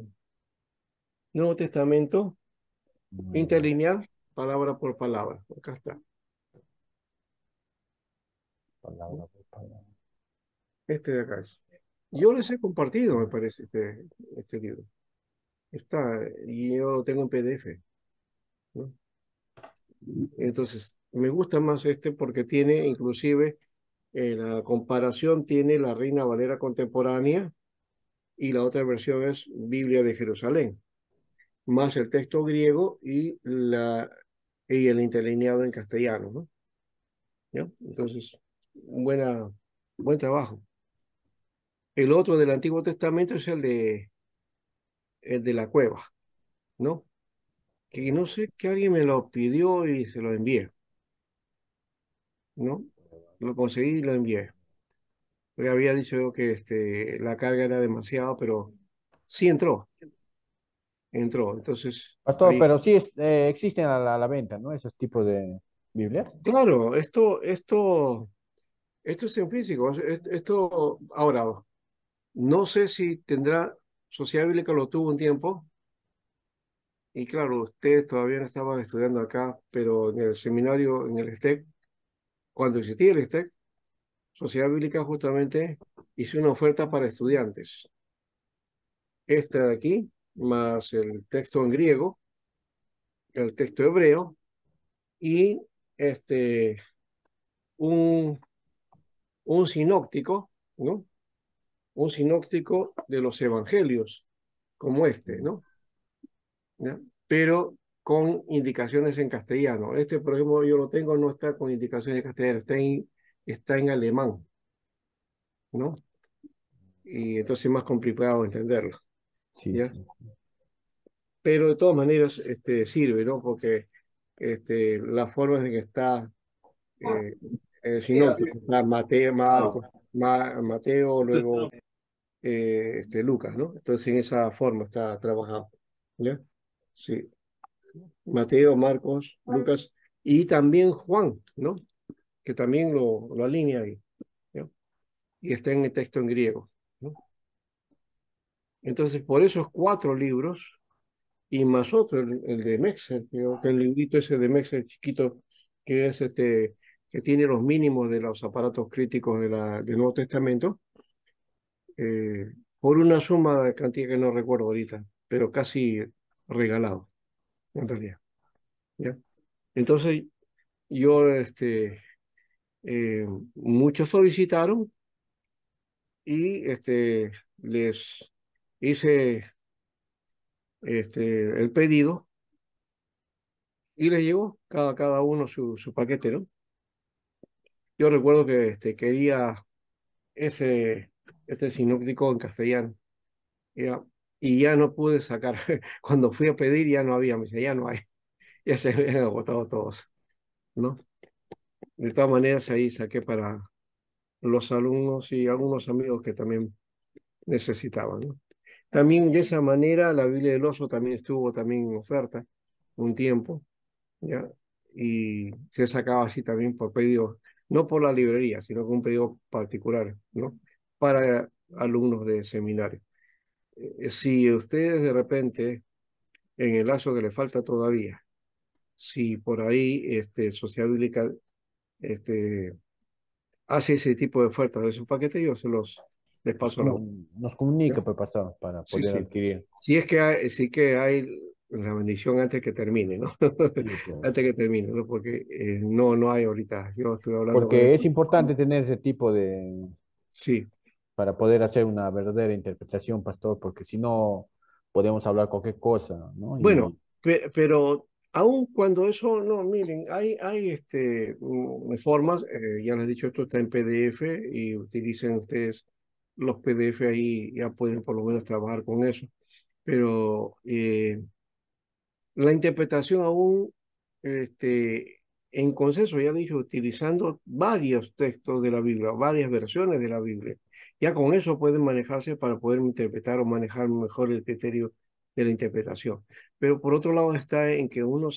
Nuevo Testamento interlineal, palabra por palabra. Acá está. Palabra por palabra. Este de acá es. Yo les he compartido, me parece, este libro. Está, y yo lo tengo en PDF, ¿no? Entonces, me gusta más este porque tiene, inclusive, la comparación tiene la Reina Valera contemporánea y la otra versión es Biblia de Jerusalén, más el texto griego y el interlineado en castellano, ¿no? ¿Ya? Entonces, buen trabajo. El otro del Antiguo Testamento es el de la cueva, ¿no? Que no sé que alguien me lo pidió y se lo envié, ¿no? Lo conseguí y lo envié. Porque había dicho yo que la carga era demasiado, pero sí entró. Entonces, Pastor, ahí, pero sí existen a la venta, ¿no? Esos tipos de Biblias. claro, esto es en físico. Esto, ahora, no sé si tendrá, Sociedad Bíblica lo tuvo un tiempo, y claro, ustedes todavía no estaban estudiando acá, pero en el seminario, en el STEC, cuando existía el STEC, Sociedad Bíblica justamente hizo una oferta para estudiantes. Esta de aquí, más el texto en griego, el texto hebreo y este, un, un sinóptico, ¿no? Un sinóptico de los evangelios, como este, ¿no? ¿Ya? Pero con indicaciones en castellano. Este, por ejemplo, yo lo tengo, no está con indicaciones en castellano, está en alemán, ¿no? Y entonces es más complicado entenderlo, Sí, ¿ya? sí. Pero de todas maneras sirve, ¿no? Porque la forma en que está el sinóptico, está Mateo, Marcos, Mateo, luego Lucas, ¿no? Entonces en esa forma está trabajado, ¿ya? Sí, Mateo, Marcos, Lucas y también Juan, ¿no? Que también lo alinea ahí, ¿ya? Y está en el texto en griego, ¿no? Entonces, por esos 4 libros y más otro, el de Mexer, creo que el librito ese de Mexer chiquito, que es que tiene los mínimos de los aparatos críticos del Nuevo Testamento, eh, por una suma de cantidad que no recuerdo ahorita, pero casi regalado, en realidad, ¿ya? Entonces, yo, muchos solicitaron y les hice el pedido y les llegó cada uno su paquete, ¿no? Yo recuerdo que quería ese, este sinóptico en castellano, ¿ya? Y ya no pude sacar, cuando fui a pedir ya no había, me dice, ya no hay, ya se habían agotado todos, ¿no? De todas maneras ahí saqué para los alumnos y algunos amigos que también necesitaban, ¿no? También de esa manera la Biblia del Oso también estuvo también en oferta un tiempo, ¿ya? Y se sacaba así también por pedido, no por la librería, sino con un pedido particular, ¿no? Para alumnos de seminario. Si ustedes de repente, en el lazo que le falta todavía, si por ahí Sociedad Bíblica este, hace ese tipo de ofertas de su paquete, yo les paso la voz, Nos ¿ya? comunica, pues, pastor, para Sí, poder sí. adquirir. Si es que hay, sí que hay la bendición antes que termine, ¿no? Sí, pues. Antes que termine, ¿no? Porque no hay ahorita. Yo estoy hablando con él. Porque es importante tener ese tipo de, Sí, para poder hacer una verdadera interpretación, pastor, porque si no podemos hablar cualquier cosa, ¿no? bueno, Y pero aun cuando eso, no, miren, hay formas, ya les he dicho, esto está en PDF y utilicen ustedes los PDF ahí, ya pueden por lo menos trabajar con eso. pero la interpretación aún, en consenso, ya he dicho, utilizando varios textos de la Biblia, varias versiones de la Biblia. Ya con eso pueden manejarse para poder interpretar o manejar mejor el criterio de la interpretación. Pero por otro lado está en que uno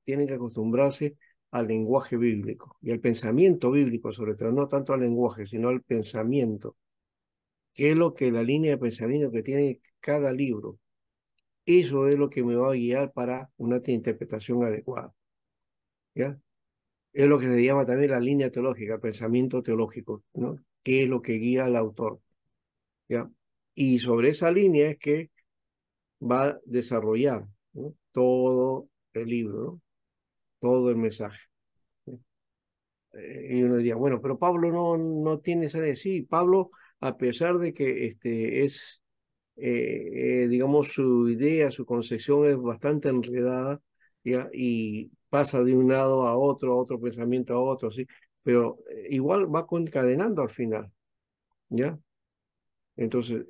tiene que acostumbrarse al lenguaje bíblico y al pensamiento bíblico, sobre todo, no tanto al lenguaje, sino al pensamiento, que es lo que la línea de pensamiento que tiene cada libro. Eso es lo que me va a guiar para una interpretación adecuada, ¿ya? Es lo que se llama también la línea teológica, el pensamiento teológico, ¿no? Que es lo que guía al autor, ¿ya? Y sobre esa línea es que va a desarrollar, ¿no? Todo el libro, ¿no? Todo el mensaje. Y uno diría, bueno, pero Pablo no tiene esa de sí. Pablo, a pesar de que digamos, su idea, su concepción es bastante enredada, ¿ya? Y pasa de un lado a otro pensamiento a otro, ¿sí? Pero igual va concadenando al final, ¿ya? Entonces,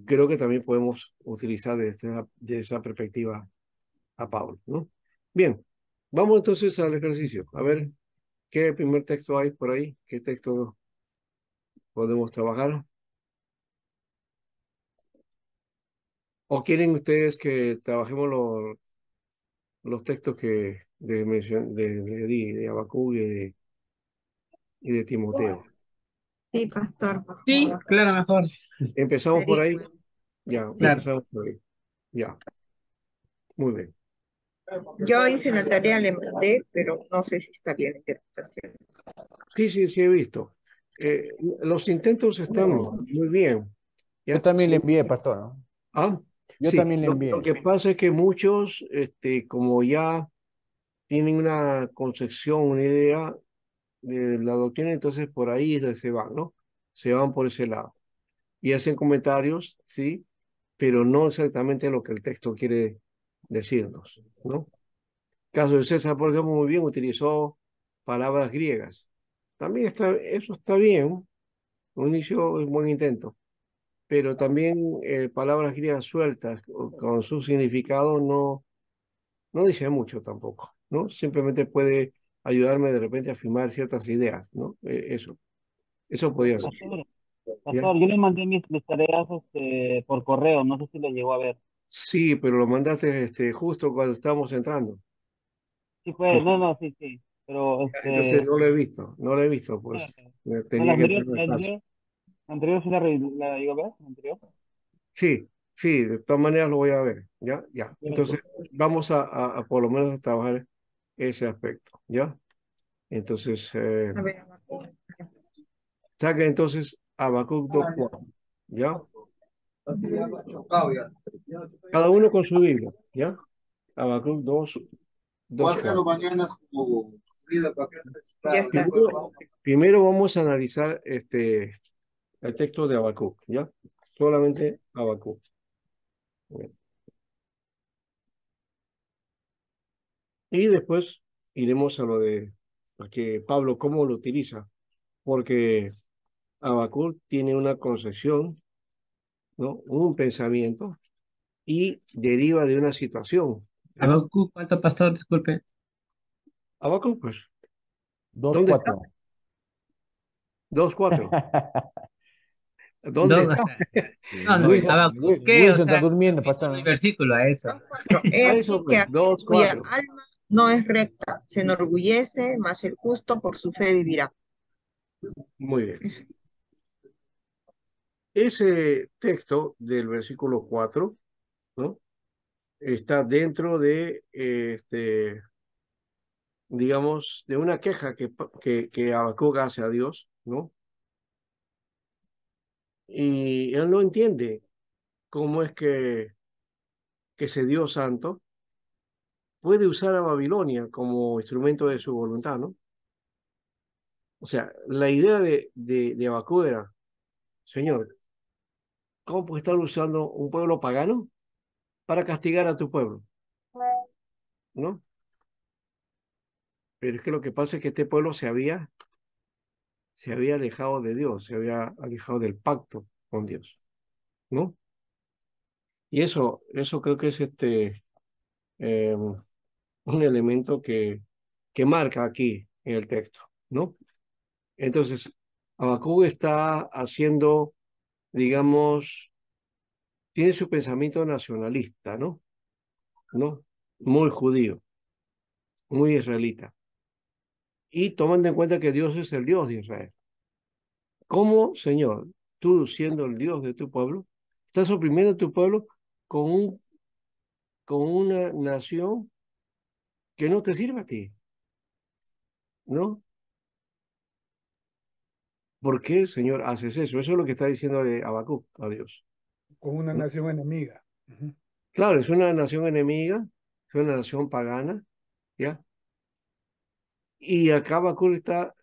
creo que también podemos utilizar de esa perspectiva a Pablo, ¿no? Bien, vamos entonces al ejercicio. A ver, ¿qué primer texto hay por ahí? ¿Qué texto podemos trabajar? ¿O quieren ustedes que trabajemos los textos que de Habacuc y de Timoteo? Sí, pastor, por Sí, favor. claro, mejor. ¿Empezamos por Sería ahí? bueno. Ya, Sí, Claro. empezamos por ahí. Ya, muy bien. yo hice la tarea, le mandé, pero no sé si está bien la interpretación. Sí, he visto. Los intentos están muy bien. Yo ¿Ya? también le Sí. envié, pastor, ¿no? Ah, Yo sí. también le Lo envié. que pasa es que muchos, como ya tienen una concepción, una idea de la doctrina, entonces por ahí es donde se van, ¿no? Se van por ese lado. Y hacen comentarios, sí, pero no exactamente lo que el texto quiere decirnos, ¿no? Caso de César, por ejemplo, muy bien utilizó palabras griegas. También eso está bien, un inicio, un buen intento, pero también palabras griegas sueltas con su significado no dice mucho tampoco, ¿no? Simplemente puede ayudarme de repente a afirmar ciertas ideas, ¿no? Eso podría ser, Pastor, ¿ya? pastor, yo le mandé mis tareas por correo, no sé si lo llegó a ver. Sí, pero lo mandaste justo cuando estábamos entrando. Sí, pues, no, no, sí, sí, pero Entonces no lo he visto, pues no, la tenía que anterior, entrar en clase. la anterior sí la llegó a ver, la anterior. Sí, de todas maneras lo voy a ver, ya. Ya, Entonces vamos a por lo menos a trabajar ese aspecto, ¿ya? Entonces, A ver, Habacuc. saca entonces Habacuc 2:4, ¿ya? Cada uno con su Biblia, ¿ya? Habacuc 2:4. Ya está. Primero vamos a analizar el texto de Habacuc, ¿ya? Solamente Habacuc. Y después iremos a que Pablo, ¿cómo lo utiliza? Porque Habacuc tiene una concepción, ¿no? Un pensamiento y deriva de una situación, ¿ya? Habacuc, ¿cuánto, pastor? Disculpe. Habacuc, pues, Dos, ¿dónde está? cuatro. 2:4. ¿Dónde Dos, o está? sea, no, no, Wilson, Habacuc, ¿qué? O Wilson está sea, durmiendo, pastor, capítulo y ¿no? versículo a eso. 2:4. He A aquí eso, que pues, aquel cuya 2:4. alma no es recta se enorgullece, mas el justo por su fe vivirá. Muy bien. Ese texto del versículo 4, ¿no? Está dentro de, digamos, de una queja que Habacuc hace a Dios, ¿no? Y él no entiende cómo es que ese Dios santo puede usar a Babilonia como instrumento de su voluntad, ¿no? O sea, la idea de Habacuc era, Señor, ¿cómo puede estar usando un pueblo pagano para castigar a tu pueblo? ¿No? Pero es que lo que pasa es que este pueblo se había alejado de Dios, se había alejado del pacto con Dios, ¿no? Y eso creo que es un elemento que marca aquí en el texto, ¿no? Entonces, Habacuc está haciendo, digamos, tiene su pensamiento nacionalista, ¿no? ¿No? Muy judío, muy israelita. Y tomando en cuenta que Dios es el Dios de Israel. ¿Cómo, Señor, tú siendo el Dios de tu pueblo, estás oprimiendo a tu pueblo con con una nación que no te sirve a ti, ¿no? ¿Por qué, Señor, haces eso? Eso es lo que está diciéndole Habacuc a Dios. Con una ¿No? nación enemiga. Ujú. Claro, es una nación enemiga, es una nación pagana, ¿ya? Y acá Habacuc está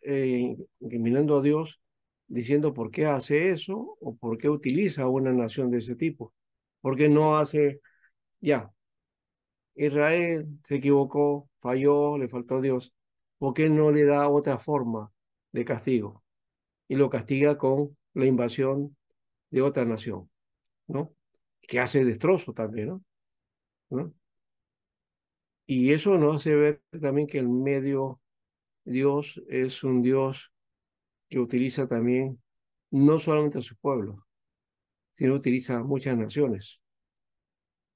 incriminando a Dios diciendo por qué hace eso o por qué utiliza una nación de ese tipo. ¿Por qué no hace, ya, Israel se equivocó, falló, le faltó a Dios? ¿Por qué no le da otra forma de castigo? Y lo castiga con la invasión de otra nación, ¿no? Que hace destrozo también, ¿no? ¿No? Y eso nos hace ver también que el medio Dios es un Dios que utiliza también no solamente a su pueblo, sino utiliza a muchas naciones,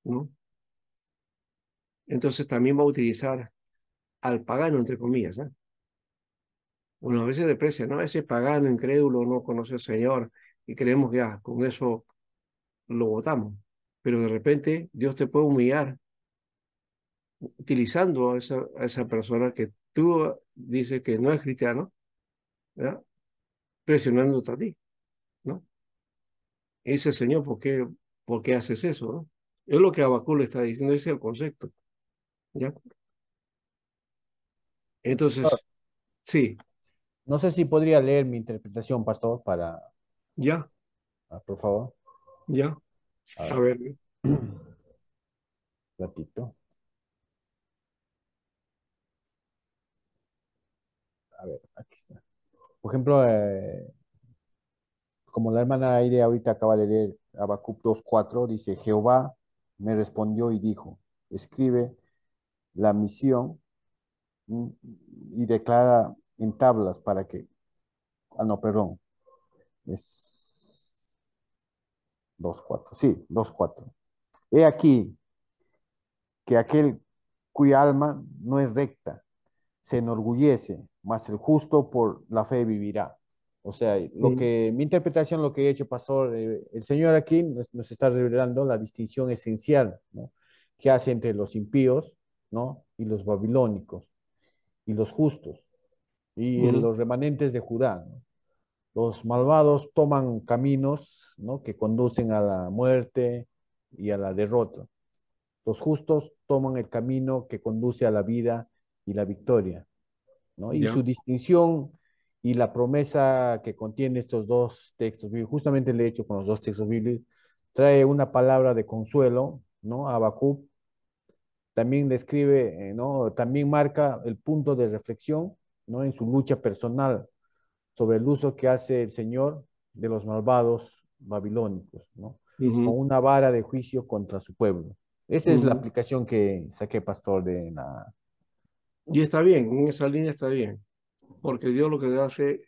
¿no? Entonces también va a utilizar al pagano, entre comillas, ¿no? Uno a veces deprecia, ¿no? Ese pagano incrédulo no conoce al Señor y creemos que ya, con eso lo votamos. Pero de repente Dios te puede humillar utilizando a esa persona que tú dices que no es cristiano, ¿verdad? Presionándote a ti, ¿no? Y dice, Señor, por qué haces eso, ¿no? Es lo que Habacuc le está diciendo, ese es el concepto, ¿ya? Entonces, sí, No sé si podría leer mi interpretación, pastor, para, ya, por favor. ya, A a ver, ver, ratito. A ver, aquí está. Por ejemplo, como la hermana Aire ahorita acaba de leer Habacuc 2:4, dice, Jehová me respondió y dijo, escribe la misión, mm, y declara en tablas para que, no, perdón, es 2:4, sí, 2:4. He aquí que aquel cuya alma no es recta se enorgullece, mas el justo por la fe vivirá. O sea, mm, mi interpretación, lo que he hecho, pastor, el Señor aquí nos está revelando la distinción esencial, ¿no? Que hace entre los impíos, ¿no? Y los babilónicos, y los justos, y ujú, los remanentes de Judá, ¿no? Los malvados toman caminos, ¿no? Que conducen a la muerte y a la derrota. Los justos toman el camino que conduce a la vida y la victoria, ¿no? Y ya, su distinción y la promesa que contiene estos dos textos bíblicos, justamente le he hecho con los dos textos bíblicos, trae una palabra de consuelo, ¿no? Habacuc también describe, ¿no? También marca el punto de reflexión, ¿no? En su lucha personal sobre el uso que hace el Señor de los malvados babilónicos, ¿no? Con ujú, una vara de juicio contra su pueblo. Esa es la ujú. aplicación que saqué, pastor, de la... Y está bien, en esa línea está bien, porque Dios lo que hace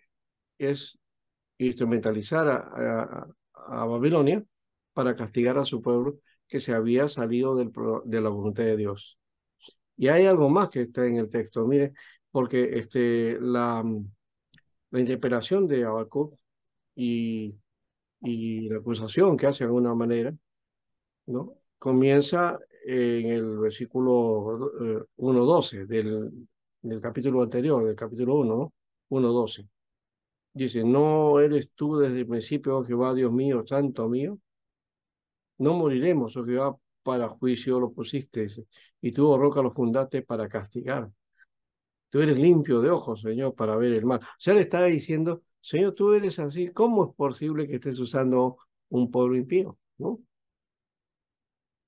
es instrumentalizar a Babilonia para castigar a su pueblo que se había salido de la voluntad de Dios. Y hay algo más que está en el texto, mire, porque la interpelación de Habacuc y, y la acusación que hace de alguna manera, ¿no? Comienza en el versículo 1:12 del capítulo anterior, del capítulo 1, ¿no? 1:12. Dice, ¿no eres tú desde el principio, oh Jehová, Dios mío, santo mío? No moriremos, oh Jehová, para juicio lo pusiste, y tú, oh roca, lo fundaste para castigar. Tú eres limpio de ojos, Señor, para ver el mal. O sea, le estaba diciendo, Señor, tú eres así, ¿cómo es posible que estés usando un pueblo impío? ¿No?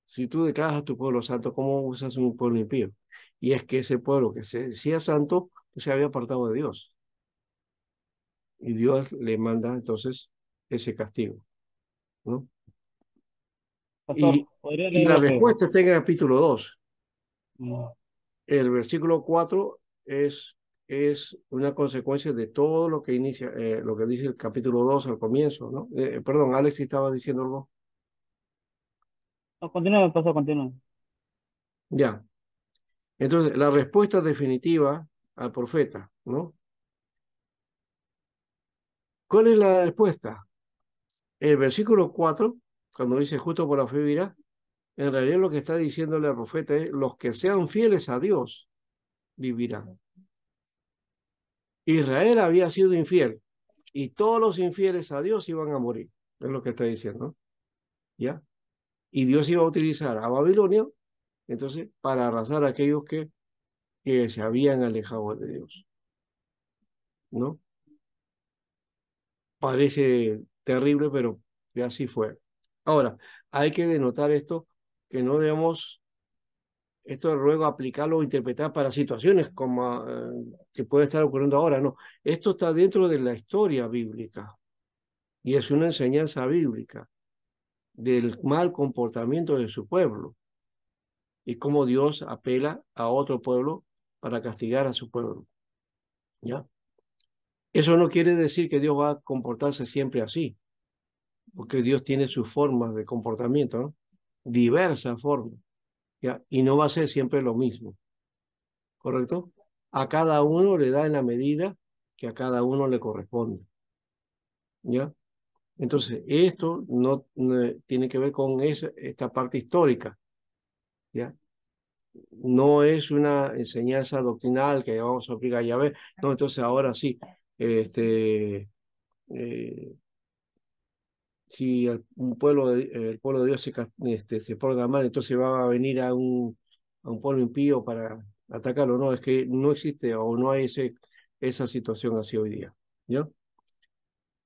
Si tú declaras a tu pueblo santo, ¿cómo usas un pueblo impío? Y es que ese pueblo que se decía santo, pues, se había apartado de Dios. Y Dios le manda entonces ese castigo, ¿no? Pastor, Y, ¿podría y la leerlo otra vez? respuesta está en el capítulo 2. Mm. El versículo 4 es una consecuencia de todo lo que inicia, lo que dice el capítulo 2 al comienzo, ¿no? Perdón, Alex estaba diciendo algo. No, continúa, pastor, continúa. Ya. Entonces, la respuesta definitiva al profeta, ¿no? ¿Cuál es la respuesta? El versículo 4, cuando dice justo por la fe vivirá, en realidad lo que está diciéndole al profeta es, los que sean fieles a Dios vivirán. Israel había sido infiel y todos los infieles a Dios iban a morir, es lo que está diciendo, ¿ya? Y Dios iba a utilizar a Babilonia, entonces, para arrasar a aquellos que se habían alejado de Dios, ¿no? Parece terrible, pero que así fue. Ahora, hay que denotar esto, que no debemos, esto luego aplicarlo o interpretar para situaciones como que puede estar ocurriendo ahora, no. Esto está dentro de la historia bíblica y es una enseñanza bíblica del mal comportamiento de su pueblo y cómo Dios apela a otro pueblo para castigar a su pueblo, ¿ya? Eso no quiere decir que Dios va a comportarse siempre así, porque Dios tiene sus formas de comportamiento, ¿no? Diversas formas, ¿ya? Y no va a ser siempre lo mismo, ¿correcto? A cada uno le da en la medida que a cada uno le corresponde, ¿ya? Entonces, esto no tiene que ver con esta parte histórica, ¿ya? No es una enseñanza doctrinal que vamos a aplicar ya ver, no, entonces ahora sí, eh, si el pueblo de Dios se porta mal, entonces va a venir a un pueblo impío para atacarlo. No, es que no existe o no hay esa situación así hoy día, ¿ya?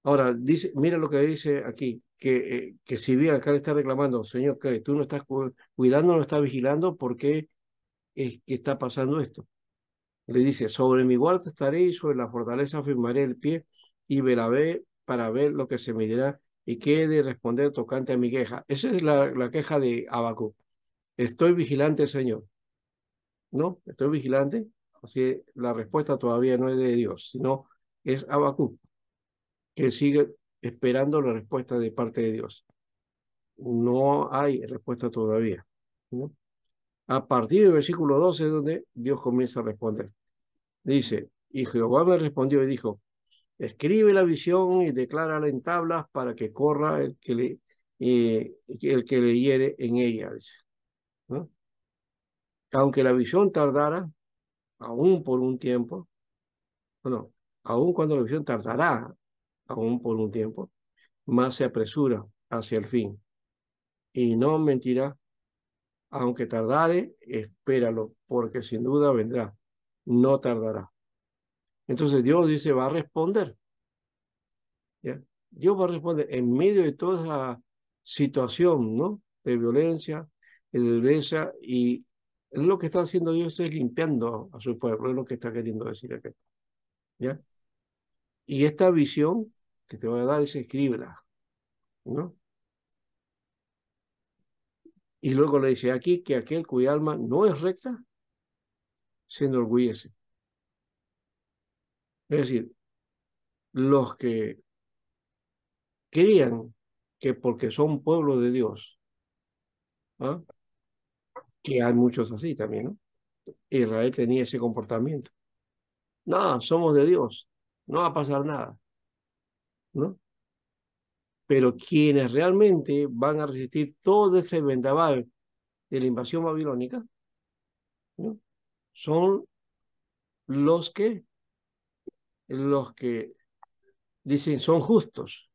Ahora, dice, mira lo que dice aquí, que si bien acá le está reclamando, Señor, que tú no estás cuidando, no estás vigilando, ¿por qué es que está pasando esto? Le dice, sobre mi guarda estaré y sobre la fortaleza firmaré el pie y velaré para ver lo que se me dirá y qué he de responder tocante a mi queja. Esa es la queja de Habacuc. Estoy vigilante, Señor. ¿No? Estoy vigilante. Así la respuesta todavía no es de Dios, sino es Habacuc, que sigue esperando la respuesta de parte de Dios. No hay respuesta todavía, ¿no? A partir del versículo 12 es donde Dios comienza a responder. Dice, y Jehová me respondió y dijo, escribe la visión y declárala en tablas para que corra el que leyere en ella, dice, ¿no? Aunque la visión tardara, aún por un tiempo, bueno, aún cuando la visión tardará, aún por un tiempo, más se apresura hacia el fin. Y no mentirá, aunque tardare, espéralo, porque sin duda vendrá, no tardará. Entonces Dios dice, va a responder. ¿Ya? Dios va a responder en medio de toda esa situación, ¿no? De violencia, de dureza, y lo que está haciendo Dios es limpiando a su pueblo, es lo que está queriendo decir aquí, ¿ya? Y esta visión que te voy a dar es escríbela, ¿no? Y luego le dice aquí que aquel cuya alma no es recta, se enorgullece. Es decir, los que creían que porque son pueblo de Dios, ¿ah? Que hay muchos así también, ¿no? Israel tenía ese comportamiento. No, somos de Dios, no va a pasar nada, ¿no? Pero quienes realmente van a resistir todo ese vendaval de la invasión babilónica, ¿no? Son los que dicen son justos,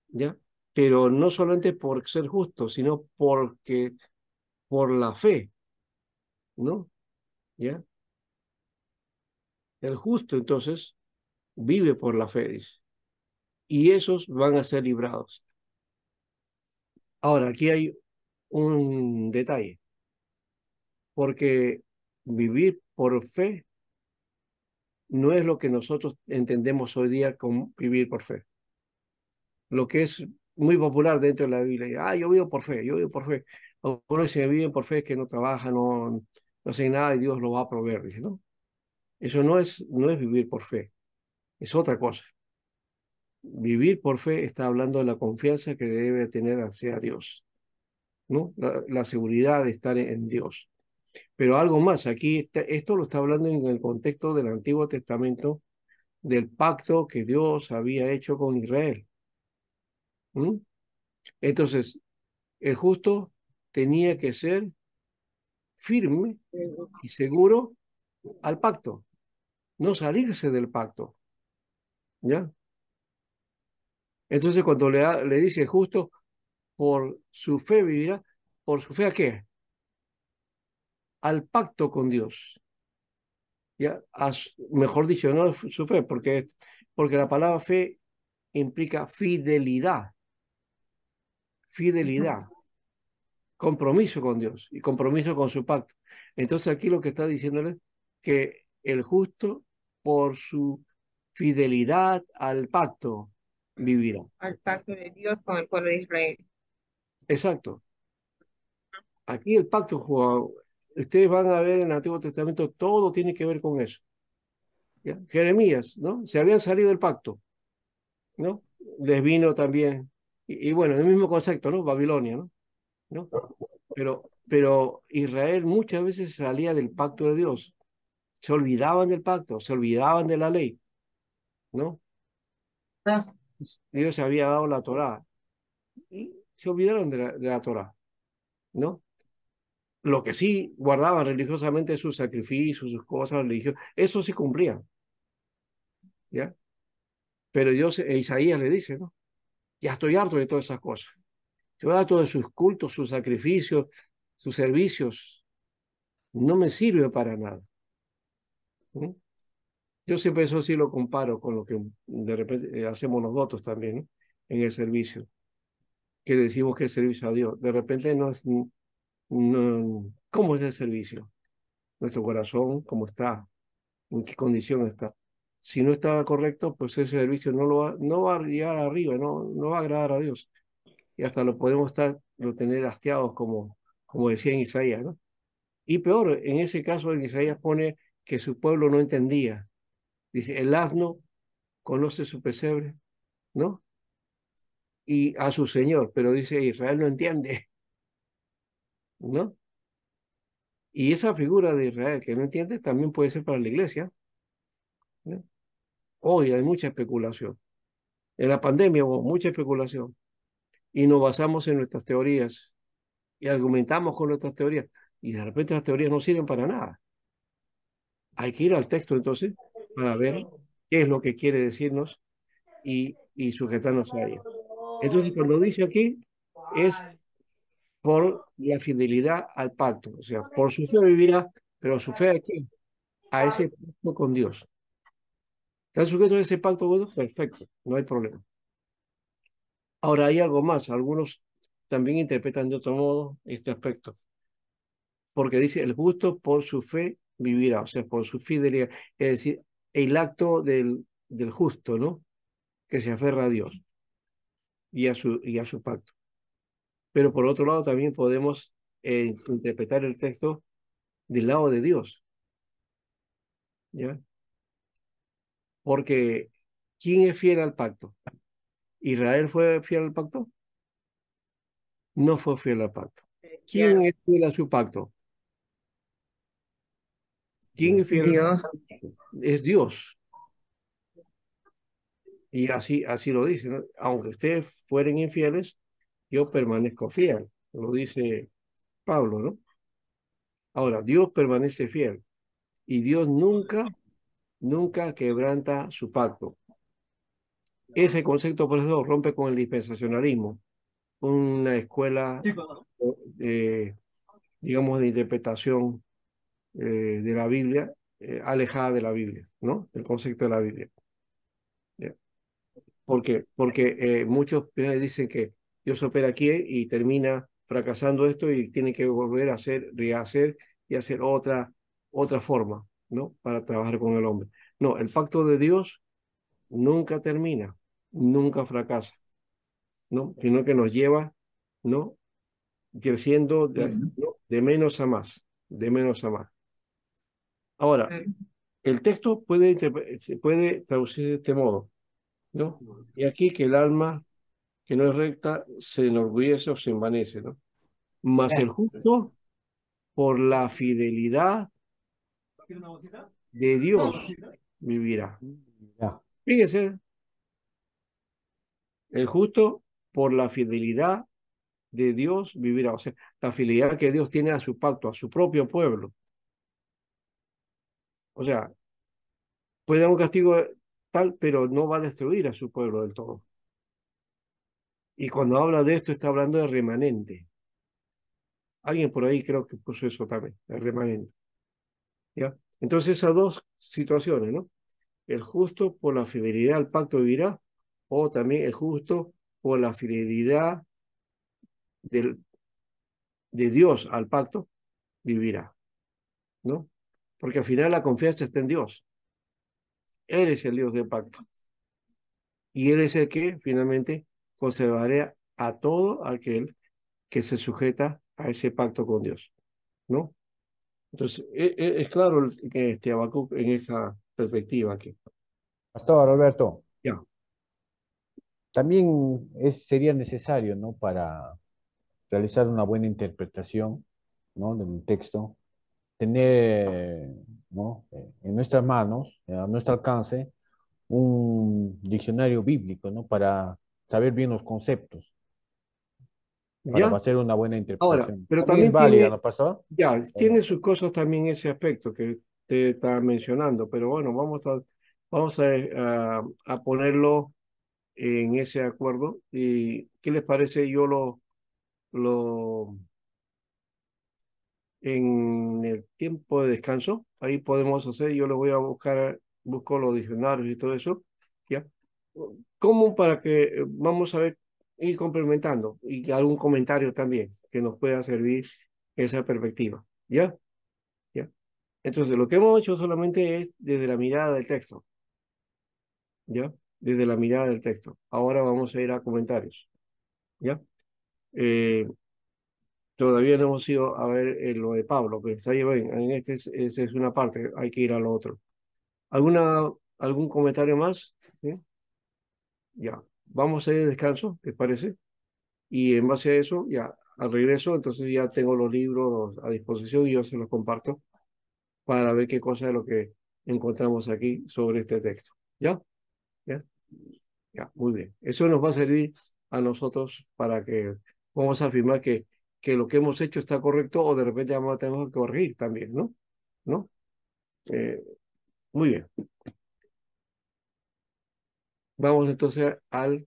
¿ya? Pero no solamente por ser justos, sino porque por la fe, ¿no? ¿Ya? El justo entonces vive por la fe, dice, y esos van a ser librados. Ahora, aquí hay un detalle, porque vivir por fe no es lo que nosotros entendemos hoy día como vivir por fe. Lo que es muy popular dentro de la Biblia. Yo vivo por fe, yo vivo por fe. Algunos si viven por fe es que no trabajan, no hacen nada y Dios lo va a proveer, dice, ¿no? Eso no es vivir por fe, es otra cosa. Vivir por fe está hablando de la confianza que debe tener hacia Dios, ¿no? La seguridad de estar en Dios. Pero algo más, aquí esto lo está hablando en el contexto del Antiguo Testamento, del pacto que Dios había hecho con Israel. ¿Mm? Entonces, el justo tenía que ser firme y seguro al pacto, no salirse del pacto, ¿ya? Entonces, cuando le dice el justo, por su fe vivirá, ¿por su fe a qué? Al pacto con Dios, ¿ya? Mejor dicho, no es su fe, porque la palabra fe implica fidelidad, fidelidad, compromiso con Dios y compromiso con su pacto. Entonces aquí lo que está diciéndole que el justo por su fidelidad al pacto vivirá. Al pacto de Dios con el pueblo de Israel. Exacto. Aquí el pacto, ustedes van a ver en el Antiguo Testamento, todo tiene que ver con eso. ¿Ya? Jeremías, ¿no? Se habían salido del pacto, ¿no? Les vino también, y bueno, el mismo concepto, ¿no? Babilonia, ¿no? ¿No? Pero Israel muchas veces salía del pacto de Dios, se olvidaban del pacto, se olvidaban de la ley, ¿no? Dios había dado la Torá y se olvidaron de la Torá, ¿no? Lo que sí guardaban religiosamente sus sacrificios, sus cosas religiosas, eso sí cumplían, ¿ya? Pero Dios, Isaías le dice, ¿no? Ya estoy harto de todas esas cosas. Estoy harto de sus cultos, sus sacrificios, sus servicios. No me sirve para nada. ¿No? Yo siempre eso sí lo comparo con lo que de repente hacemos nosotros también, ¿no? En el servicio, que decimos que es servicio a Dios. De repente no es, no, ¿cómo es el servicio? Nuestro corazón, ¿cómo está? ¿En qué condición está? Si no está correcto, pues ese servicio no va a llegar arriba, no va a agradar a Dios. Y hasta lo podemos lo tener hastiados, como decía en Isaías, ¿no? Y peor, en ese caso en Isaías pone que su pueblo no entendía. Dice, el asno conoce su pesebre, ¿no? Y a su Señor, pero dice, Israel no entiende, ¿no? Y esa figura de Israel que no entiende también puede ser para la iglesia, ¿no? Hoy hay mucha especulación. En la pandemia hubo mucha especulación y nos basamos en nuestras teorías y argumentamos con nuestras teorías y de repente las teorías no sirven para nada. Hay que ir al texto entonces para ver qué es lo que quiere decirnos y sujetarnos a ello. Entonces, cuando dice aquí, es por la fidelidad al pacto. O sea, por su fe vivirá, pero su fe aquí, a ese pacto con Dios. ¿Están sujetos a ese pacto con Dios? Perfecto, no hay problema. Ahora hay algo más. Algunos también interpretan de otro modo este aspecto. Porque dice, el justo por su fe vivirá, o sea, por su fidelidad. Es decir, el acto del justo, ¿no? Que se aferra a Dios y a su pacto. Pero por otro lado también podemos interpretar el texto del lado de Dios, ¿ya? Porque ¿quién es fiel al pacto? ¿Israel fue fiel al pacto? No fue fiel al pacto. ¿Quién Ya, es fiel a su pacto? ¿Quién es fiel al Dios. pacto? Es Dios. Y así lo dice, ¿no? Aunque ustedes fueren infieles, yo permanezco fiel. Lo dice Pablo, ¿no? Ahora, Dios permanece fiel. Y Dios nunca quebranta su pacto. Ese concepto, por eso, rompe con el dispensacionalismo, una escuela, eh, digamos, de interpretación de la Biblia, alejada de la Biblia, ¿no? Del concepto de la Biblia. ¿Ya? Porque muchos dicen que Dios opera aquí y termina fracasando esto y tiene que volver a hacer, rehacer y hacer otra forma, ¿no? Para trabajar con el hombre. No, el pacto de Dios nunca termina, nunca fracasa, ¿no? Sino que nos lleva, ¿no? Creciendo ¿no? De menos a más, de menos a más. Ahora, el texto se puede traducir de este modo, ¿no? Y aquí que el alma que no es recta se enorgullece o se envanece, ¿no? Mas el justo por la fidelidad de Dios vivirá. Ya. Fíjese, el justo por la fidelidad de Dios vivirá. O sea, la fidelidad que Dios tiene a su pacto, a su propio pueblo. O sea, puede dar un castigo tal, pero no va a destruir a su pueblo del todo. Y cuando habla de esto, está hablando de remanente. Alguien por ahí creo que puso eso también, el remanente. ¿Ya? Entonces, esas dos situaciones, ¿no? El justo por la fidelidad al pacto vivirá, o también el justo por la fidelidad de Dios al pacto vivirá, ¿no? Porque al final la confianza está en Dios. Él es el Dios del pacto. Y Él es el que finalmente conservará a todo aquel que se sujeta a ese pacto con Dios, ¿no? Entonces, es claro que Habacuc en esa perspectiva aquí. Pastor Alberto, Ya. también sería necesario, ¿no? Para realizar una buena interpretación, ¿no? Del texto, tener, ¿no? En nuestras manos, a nuestro alcance, un diccionario bíblico, ¿no? Para saber bien los conceptos, para ¿Ya? hacer una buena Ahora, interpretación. pero También es también válida, tiene, ¿no, pastor? ya, ¿O tiene no? sus cosas también ese aspecto que te está mencionando, pero bueno, vamos a ponerlo en ese acuerdo. ¿Y qué les parece? Yo lo, en el tiempo de descanso, ahí podemos hacer, yo le voy a busco los diccionarios y todo eso, ¿ya? Como para que vamos a ver, ir complementando y algún comentario también que nos pueda servir esa perspectiva, ¿ya? ¿Ya? Entonces, lo que hemos hecho solamente es desde la mirada del texto, ¿ya? Desde la mirada del texto. Ahora vamos a ir a comentarios, ¿ya? Eh, Todavía no hemos ido a ver lo de Pablo, pero está ahí, ven, esa es una parte, hay que ir a lo otro. ¿Algún comentario más? ¿Sí? Ya, vamos a ir de descanso, ¿te parece? Y en base a eso, ya, al regreso, entonces ya tengo los libros a disposición y yo se los comparto para ver qué cosa es lo que encontramos aquí sobre este texto. ¿Ya? ¿Ya? Ya, muy bien. Eso nos va a servir a nosotros para que vamos a afirmar que lo que hemos hecho está correcto o de repente vamos a tener que corregir también, ¿no? ¿No? Eh, Muy bien. Vamos entonces al